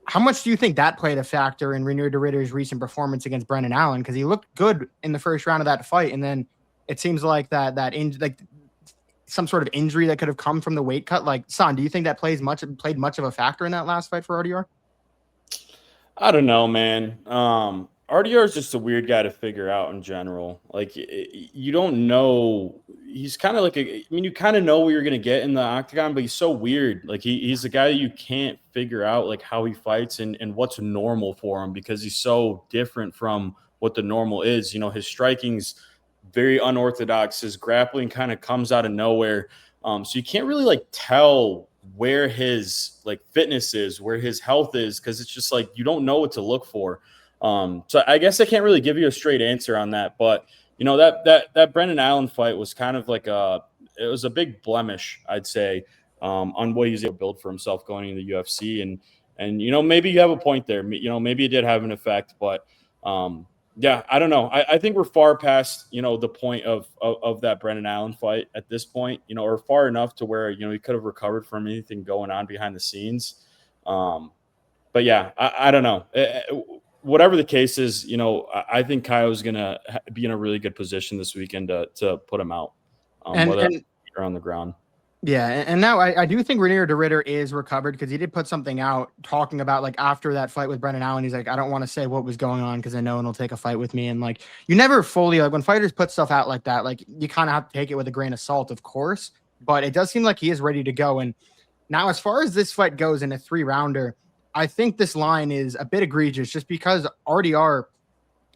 How much do you think that played a factor in Reinier de Ridder's recent performance against Brendan Allen? Because he looked good in the first round of that fight, and then it seems like like some sort of injury that could have come from the weight cut. Like, San, do you think that played much of a factor in that last fight for RDR? I don't know, man. RDR is just a weird guy to figure out in general. Like, you don't know. He's kind of like you kind of know what you're going to get in the octagon, but he's so weird. Like, he's a guy that you can't figure out, like, how he fights and what's normal for him, because he's so different from what the normal is. You know, his striking's very unorthodox. His grappling kind of comes out of nowhere. So you can't really, like, tell where his, like, fitness is, where his health is, because it's just, like, you don't know what to look for. So I guess I can't really give you a straight answer on that, but you know, that Brendan Allen fight was kind of like it was a big blemish, I'd say, on what he's able to build for himself going into the UFC. And, you know, maybe you have a point there, you know, maybe it did have an effect, but, yeah, I don't know. I think we're far past, you know, the point of that Brendan Allen fight at this point, you know, or far enough to where, you know, he could have recovered from anything going on behind the scenes. But yeah, I don't know. Whatever the case is, you know, I think Caio's going to be in a really good position this weekend to put him out, whether or on the ground. Yeah, and now I do think Reinier de Ridder is recovered, because he did put something out talking about, like, after that fight with Brendan Allen, he's like, I don't want to say what was going on because I know it'll take a fight with me. And, like, you never fully, like, when fighters put stuff out like that, like, you kind of have to take it with a grain of salt, of course. But it does seem like he is ready to go. And now, as far as this fight goes in a 3-rounder, I think this line is a bit egregious, just because RDR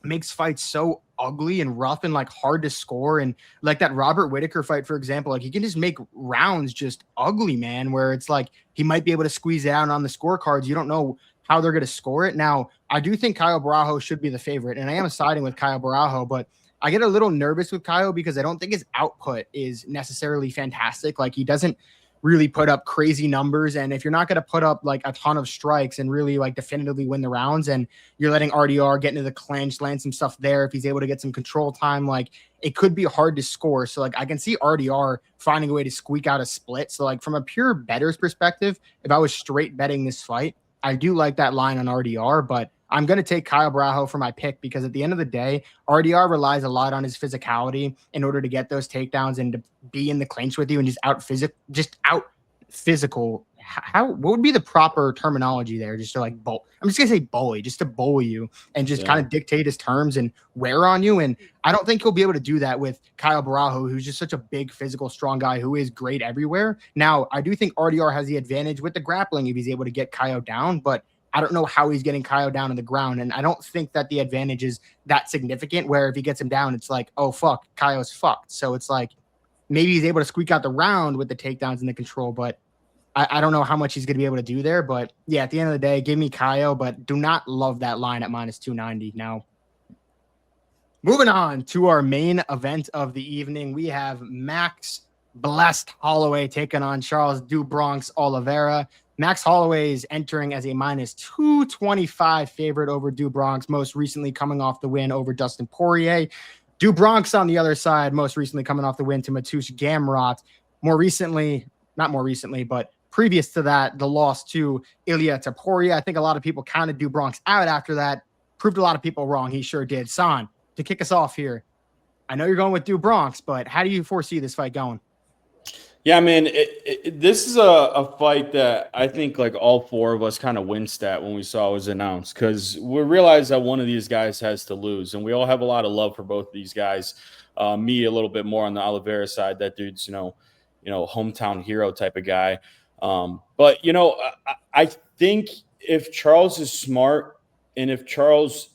makes fights so ugly and rough and, like, hard to score. And like that Robert Whittaker fight, for example, like, he can just make rounds just ugly, man, where it's like he might be able to squeeze it out on the scorecards. You don't know how they're going to score it. Now, I do think Caio Borralho should be the favorite, and I am siding with Caio Borralho, but I get a little nervous with Caio because I don't think his output is necessarily fantastic. Like, he doesn't really put up crazy numbers. And if you're not going to put up, like, a ton of strikes and really, like, definitively win the rounds, and you're letting RDR get into the clinch, land some stuff there, if he's able to get some control time, like, it could be hard to score. So, like, I can see RDR finding a way to squeak out a split. So, like, from a pure bettor's perspective, if I was straight betting this fight, I do like that line on RDR, but I'm going to take Kyle Borralho for my pick because at the end of the day, RDR relies a lot on his physicality in order to get those takedowns and to be in the clinch with you and just out physical. What would be the proper terminology there? Just to like bowl. I'm just gonna say bully, just to bully you and just kind of dictate his terms and wear on you. And I don't think he'll be able to do that with Kyle Borralho, who's just such a big, physical, strong guy who is great everywhere. Now, I do think RDR has the advantage with the grappling if he's able to get Caio down, but I don't know how he's getting Caio down on the ground. And I don't think that the advantage is that significant where if he gets him down, it's like, oh, fuck, Caio's fucked. So it's like maybe he's able to squeak out the round with the takedowns and the control, but I don't know how much he's going to be able to do there. But yeah, at the end of the day, give me Caio, but do not love that line at minus 290. Now, moving on to our main event of the evening, we have Max Blessed Holloway taking on Charles Do Bronx Oliveira. Max Holloway is entering as a minus 225 favorite over Do Bronx, most recently coming off the win over Dustin Poirier. Do Bronx on the other side, most recently coming off the win to Mateusz Gamrot. Not more recently, but previous to that, the loss to Ilia Topuria. I think a lot of people counted Do Bronx out after that. Proved a lot of people wrong. He sure did. San, to kick us off here, I know you're going with Do Bronx, but how do you foresee this fight going? Yeah, I mean, this is a fight that I think like all four of us kind of winced at when we saw it was announced because we realized that one of these guys has to lose, and we all have a lot of love for both of these guys. Me a little bit more on the Oliveira side. That dude's hometown hero type of guy. But I think if Charles is smart and if Charles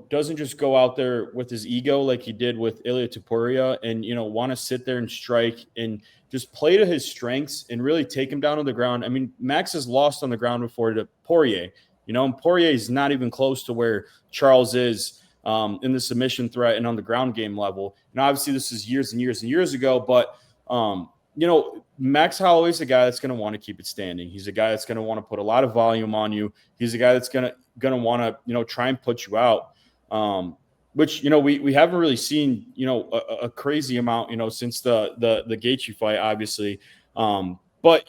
doesn't just go out there with his ego like he did with Ilia Topuria and want to sit there and strike and just play to his strengths and really take him down on the ground. I mean, Max has lost on the ground before to Poirier, and Poirier is not even close to where Charles is in the submission threat and on the ground game level. And obviously this is years and years and years ago, but Max Holloway is a guy that's going to want to keep it standing. He's a guy that's going to want to put a lot of volume on you. He's a guy that's going to want to, try and put you out. Which, we haven't really seen, a crazy amount, since the Gaethje fight, obviously. But,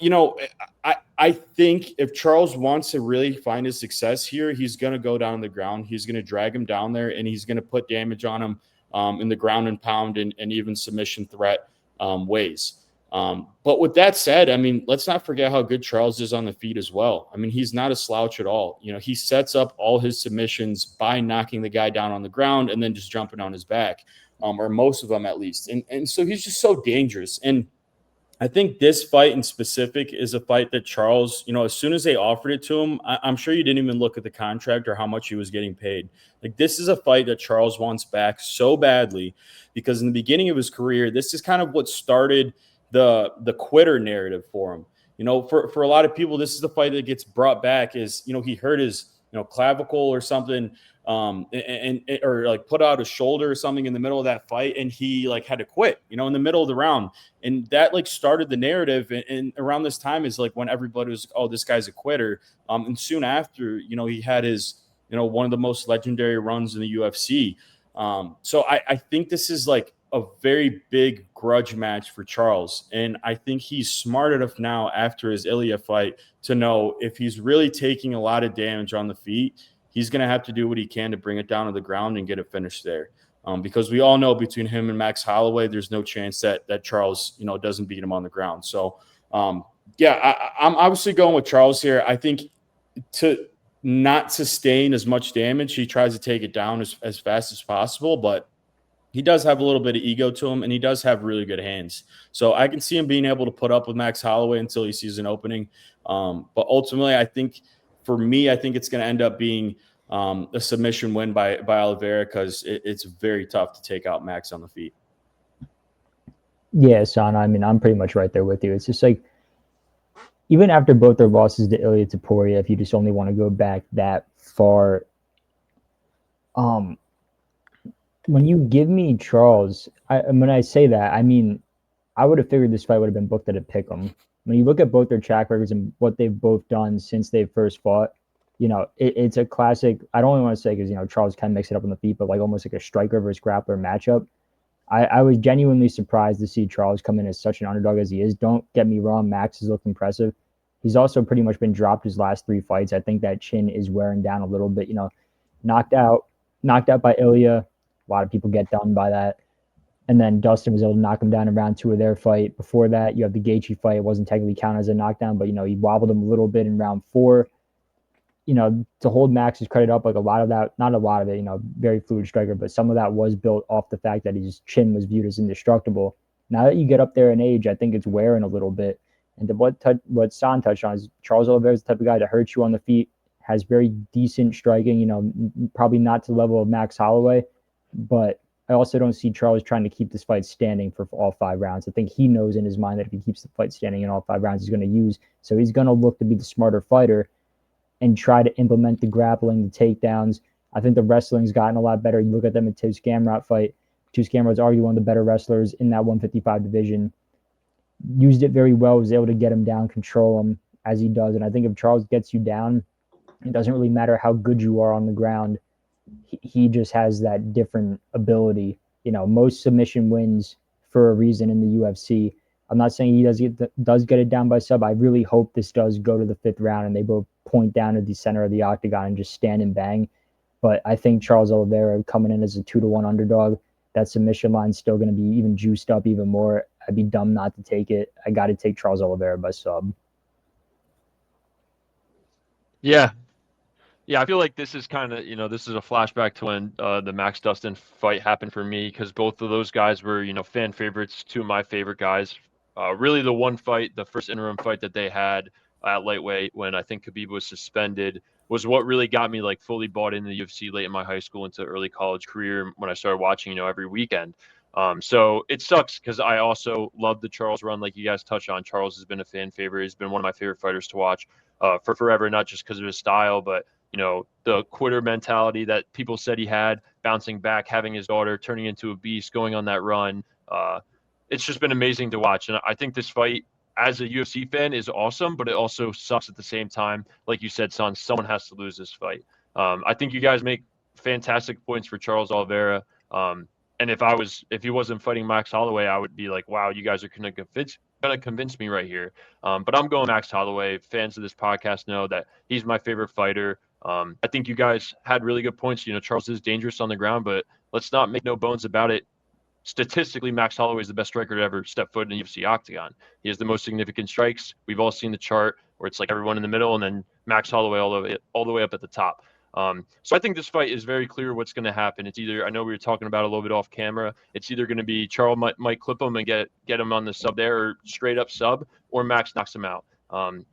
I think if Charles wants to really find his success here, he's going to go down the ground. He's going to drag him down there and he's going to put damage on him in the ground and pound and even submission threat ways. But with that said, I mean, let's not forget how good Charles is on the feet as well. I mean, he's not a slouch at all. He sets up all his submissions by knocking the guy down on the ground and then just jumping on his back, or most of them at least. And so he's just so dangerous. And I think this fight in specific is a fight that Charles, as soon as they offered it to him, I'm sure you didn't even look at the contract or how much he was getting paid. Like, this is a fight that Charles wants back so badly because in the beginning of his career, this is kind of what started the quitter narrative for him. For a lot of people, this is the fight that gets brought back is, he hurt his, clavicle or something, or like put out his shoulder or something in the middle of that fight. And he like had to quit, in the middle of the round. And that like started the narrative. And around this time is like when everybody was, oh, this guy's a quitter. And soon after, he had his, one of the most legendary runs in the UFC. So I think this is like a very big grudge match for Charles. And I think he's smart enough now after his Ilia fight to know if he's really taking a lot of damage on the feet, he's going to have to do what he can to bring it down to the ground and get it finished there. Because we all know between him and Max Holloway, there's no chance that Charles, doesn't beat him on the ground. So, I'm obviously going with Charles here. I think to not sustain as much damage, he tries to take it down as fast as possible, but he does have a little bit of ego to him, and he does have really good hands. So I can see him being able to put up with Max Holloway until he sees an opening. But ultimately, I think it's going to end up being a submission win by Oliveira because it's very tough to take out Max on the feet. Yeah, San, I mean, I'm pretty much right there with you. It's just like, even after both their losses to Ilia Topuria, if you just only want to go back that far, when you give me Charles, when I say that, I mean, I would have figured this fight would have been booked at a pick'em. When you look at both their track records and what they've both done since they first fought, it's a classic. I don't even want to say because, Charles can mix it up on the feet, but like almost like a striker versus grappler matchup. I was genuinely surprised to see Charles come in as such an underdog as he is. Don't get me wrong, Max has looked impressive. He's also pretty much been dropped his last 3 fights. I think that chin is wearing down a little bit. knocked out by Ilya. A lot of people get done by that. And then Dustin was able to knock him down in round 2 of their fight. Before that, you have the Gaethje fight. It wasn't technically counted as a knockdown, but, he wobbled him a little bit in round 4. To hold Max's credit up, like a lot of that, not a lot of it, very fluid striker, but some of that was built off the fact that his chin was viewed as indestructible. Now that you get up there in age, I think it's wearing a little bit. And what San touched on is Charles Oliveira is the type of guy to hurt you on the feet, has very decent striking, probably not to the level of Max Holloway, but I also don't see Charles trying to keep this fight standing for all 5 rounds. I think he knows in his mind that if he keeps the fight standing in all 5 rounds, he's going to use. So he's going to look to be the smarter fighter and try to implement the grappling, the takedowns. I think the wrestling's gotten a lot better. You look at them at Tibbs Gamrot fight. Tibbs Gamrot's arguably one of the better wrestlers in that 155 division. Used it very well, was able to get him down, control him as he does. And I think if Charles gets you down, it doesn't really matter how good you are on the ground. He just has that different ability. Most submission wins for a reason in the UFC. I'm not saying he does get it down by sub. I really hope this does go to the 5th round and they both point down to the center of the octagon and just stand and bang. But I think Charles Oliveira coming in as a 2-1 underdog, that submission line's still going to be even juiced up even more. I'd be dumb not to take it. I got to take Charles Oliveira by sub. Yeah, I feel like this is kind of, this is a flashback to when the Max Dustin fight happened for me, because both of those guys were, fan favorites, 2 of my favorite guys. Really the one fight, the first interim fight that they had at lightweight when I think Khabib was suspended, was what really got me like fully bought into the UFC late in my high school into early college career when I started watching, every weekend. So it sucks because I also love the Charles run, like you guys touched on. Charles has been a fan favorite. He's been one of my favorite fighters to watch for forever, not just because of his style, but the quitter mentality that people said he had, bouncing back, having his daughter, turning into a beast, going on that run. It's just been amazing to watch. And I think this fight, as a UFC fan, is awesome, but it also sucks at the same time. Like you said, son, someone has to lose this fight. I think you guys make fantastic points for Charles Oliveira. And if he wasn't fighting Max Holloway, I would be like, wow, you guys are going to convince me right here. But I'm going Max Holloway. Fans of this podcast know that he's my favorite fighter. I think you guys had really good points. Charles is dangerous on the ground, but let's not make no bones about it. Statistically, Max Holloway is the best striker to ever step foot in the UFC octagon. He has the most significant strikes. We've all seen the chart where it's like everyone in the middle and then Max Holloway all the way up at the top. So I think this fight is very clear what's going to happen. It's either, I know we were talking about it a little bit off camera, it's either going to be Charles might clip him and get him on the sub there, or straight up sub, or Max knocks him out.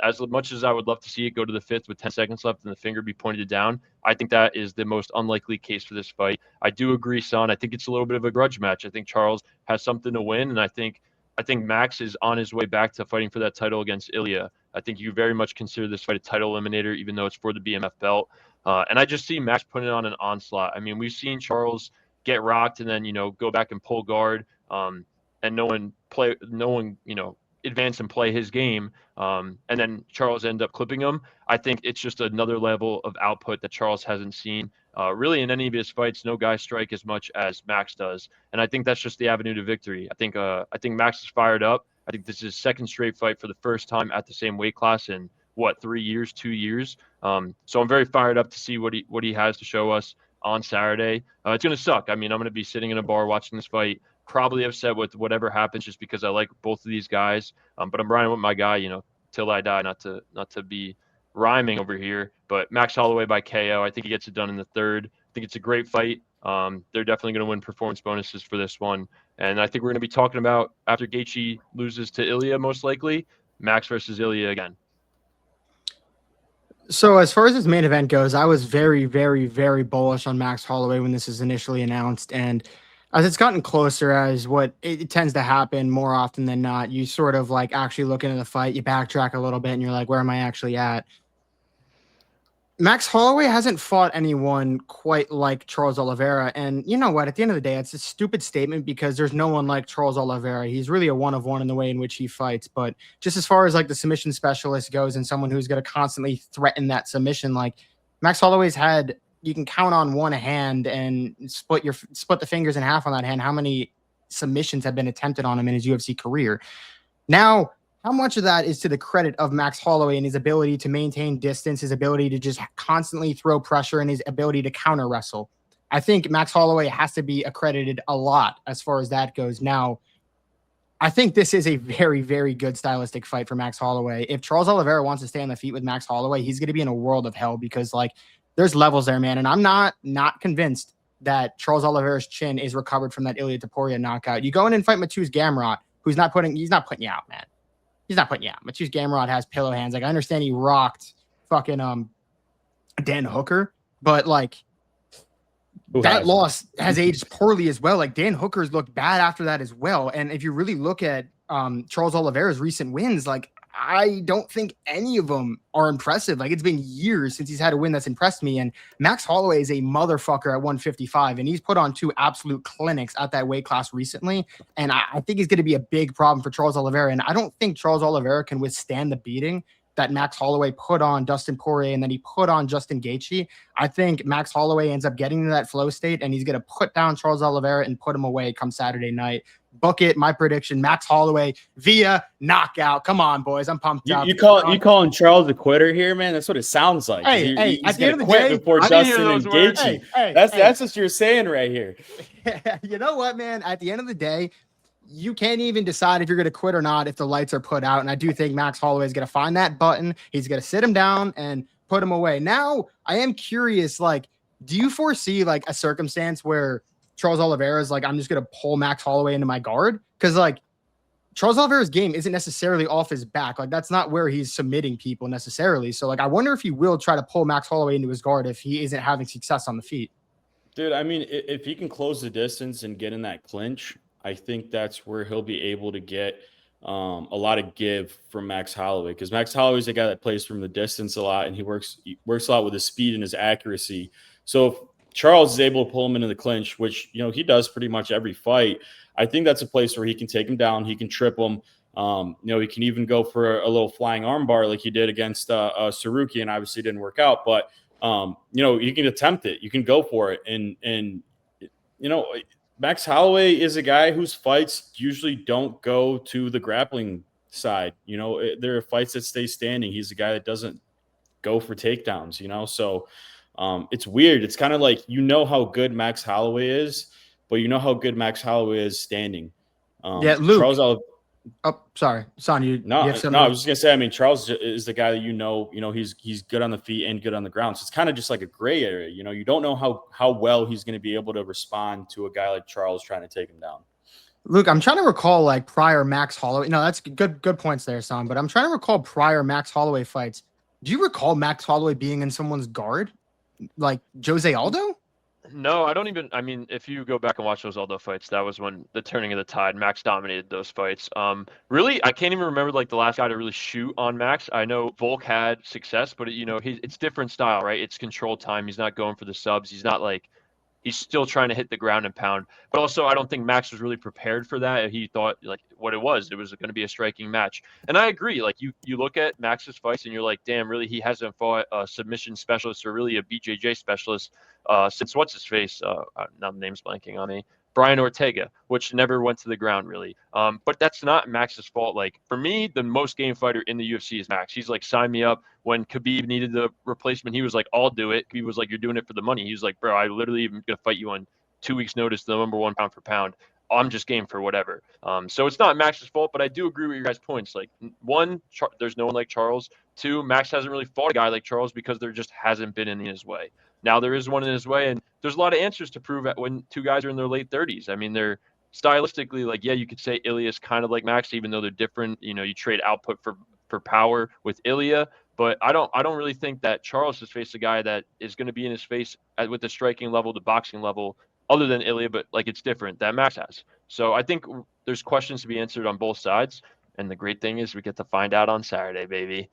As much as I would love to see it go to the 5th with 10 seconds left and the finger be pointed down, I think that is the most unlikely case for this fight. I do agree, son. I think it's a little bit of a grudge match. I think Charles has something to win, and I think Max is on his way back to fighting for that title against Ilya. I think you very much consider this fight a title eliminator, even though it's for the BMF belt. And I just see Max putting on an onslaught. I mean, we've seen Charles get rocked and then, go back and pull guard, and no one, advance and play his game. And then Charles end up clipping him. I think it's just another level of output that Charles hasn't seen really in any of his fights. No guy strike as much as Max does. And I think that's just the avenue to victory. I think Max is fired up. I think this is his 2nd straight fight for the first time at the same weight class in 2 years. So I'm very fired up to see what he has to show us on Saturday. It's going to suck. I mean, I'm going to be sitting in a bar watching this fight, probably upset with whatever happens just because I like both of these guys. But I'm riding with my guy, till I die, not to be rhyming over here. But Max Holloway by KO. I think he gets it done in the 3rd. I think it's a great fight. They're definitely going to win performance bonuses for this one. And I think we're going to be talking about, after Gaethje loses to Ilya, most likely, Max versus Ilya again. So as far as this main event goes, I was very, very, very bullish on Max Holloway when this was initially announced. And as it's gotten closer, as what it tends to happen more often than not, you sort of like actually look into the fight, you backtrack a little bit, and you're like, where am I actually at? Max Holloway hasn't fought anyone quite like Charles Oliveira. And you know what? At the end of the day, it's a stupid statement because there's no one like Charles Oliveira. He's really a one of one in the way in which he fights. But just as far as like the submission specialist goes and someone who's going to constantly threaten that submission, like Max Holloway's had, you can count on one hand and split the fingers in half on that hand how many submissions have been attempted on him in his UFC career. Now, how much of that is to the credit of Max Holloway and his ability to maintain distance, his ability to just constantly throw pressure, and his ability to counter wrestle? I think Max Holloway has to be accredited a lot as far as that goes. Now, I think this is a very, very good stylistic fight for Max Holloway. If Charles Oliveira wants to stay on the feet with Max Holloway, he's going to be in a world of hell because, like, there's levels there, man. And I'm not convinced that Charles Oliveira's chin is recovered from that Ilia Topuria knockout. You go in and fight Mateusz Gamrot, he's not putting you out, man. He's not putting you out. Mateusz Gamrot has pillow hands. Like, I understand he rocked fucking Dan Hooker, but like that loss has aged poorly as well. Like, Dan Hooker's looked bad after that as well. And if you really look at Charles Oliveira's recent wins, like, I don't think any of them are impressive. Like, it's been years since he's had a win that's impressed me. And Max Holloway is a motherfucker at 155, and he's put on 2 absolute clinics at that weight class recently. And I think he's going to be a big problem for Charles Oliveira. And I don't think Charles Oliveira can withstand the beating that Max Holloway put on Dustin Poirier and then he put on Justin Gaethje. I think Max Holloway ends up getting to that flow state, and he's going to put down Charles Oliveira and put him away come Saturday night. Book it. My prediction: Max Holloway via knockout. Come on, boys. I'm pumped up. You calling Charles a quitter here, man? That's what it sounds like. He's at the end of the day, before Justin and Gaethje. That's what you're saying right here. You know what, man? At the end of the day, you can't even decide if you're going to quit or not if the lights are put out. And I do think Max Holloway is going to find that button. He's going to sit him down and put him away. Now, I am curious, like, do you foresee like a circumstance where Charles Oliveira is like, I'm just going to pull Max Holloway into my guard? Because like Charles Oliveira's game isn't necessarily off his back. Like, that's not where he's submitting people necessarily. So like, I wonder if he will try to pull Max Holloway into his guard if he isn't having success on the feet. Dude, I mean, if he can close the distance and get in that clinch, I think that's where he'll be able to get a lot of give from Max Holloway, because Max Holloway is a guy that plays from the distance a lot, and he works a lot with his speed and his accuracy. So if Charles is able to pull him into the clinch, which, you know, he does pretty much every fight, I think that's a place where he can take him down. He can trip him. You know, he can even go for a little flying armbar like he did against Saruki, and obviously it didn't work out. But, you know, you can attempt it. You can go for it. And you know, Max Holloway is a guy whose fights usually don't go to the grappling side. You know, there are fights that stay standing. He's a guy that doesn't go for takedowns, you know. So it's weird. It's kind of like, you know how good Max Holloway is, but you know how good Max Holloway is standing. Yeah, Luke. Sorry, Son. No, I was just gonna say. I mean, Charles is the guy that you know. He's good on the feet and good on the ground. So it's kind of just like a gray area. You know, you don't know how well he's going to be able to respond to a guy like Charles trying to take him down. Luke, I'm trying to recall like prior Max Holloway. No, that's good points there, Son. But I'm trying to recall prior Max Holloway fights. Do you recall Max Holloway being in someone's guard, like Jose Aldo? No, I don't even. I mean, if you go back and watch those Aldo fights, that was when the turning of the tide. Max dominated those fights. Really, I can't even remember like the last guy to really shoot on Max. I know Volk had success, but you know, it's different style, right? It's controlled time. He's not going for the subs. He's not like, he's still trying to hit the ground and pound. But also, I don't think Max was really prepared for that. He thought like what it was going to be a striking match. And I agree. Like you look at Max's fights and you're like, damn, really, he hasn't fought a submission specialist or really a BJJ specialist since what's his face? Now the name's blanking on me. Brian Ortega, which never went to the ground really. But that's not Max's fault. Like for me, the most game fighter in the UFC is Max. He's like, sign me up. When Khabib needed the replacement, he was like, I'll do it. Khabib was like, you're doing it for the money. He was like, bro, I literally am going to fight you on 2 weeks notice, the number 1 pound for pound. I'm just game for whatever. So it's not Max's fault, but I do agree with your guys' points. Like one, there's no one like Charles. 2, Max hasn't really fought a guy like Charles because there just hasn't been any in his way. Now there is one in his way, and there's a lot of answers to prove at when 2 guys are in their late 30s. I mean, they're stylistically like, yeah, you could say Ilya's kind of like Max, even though they're different. You know, you trade output for power with Ilya, but I don't really think that Charles has faced a guy that is going to be in his face with the striking level, the boxing level, other than Ilya, but like it's different that Max has. So I think there's questions to be answered on both sides, and the great thing is we get to find out on Saturday, baby.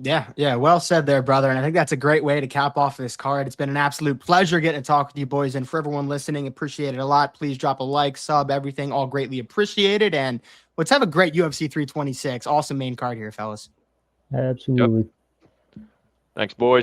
Yeah. Well said there, brother. And I think that's a great way to cap off this card. It's been an absolute pleasure getting to talk with you boys. And for everyone listening, appreciate it a lot. Please drop a like, sub, everything, all greatly appreciated. And let's have a great UFC 326. Awesome main card here, fellas. Absolutely. Yep. Thanks, boys.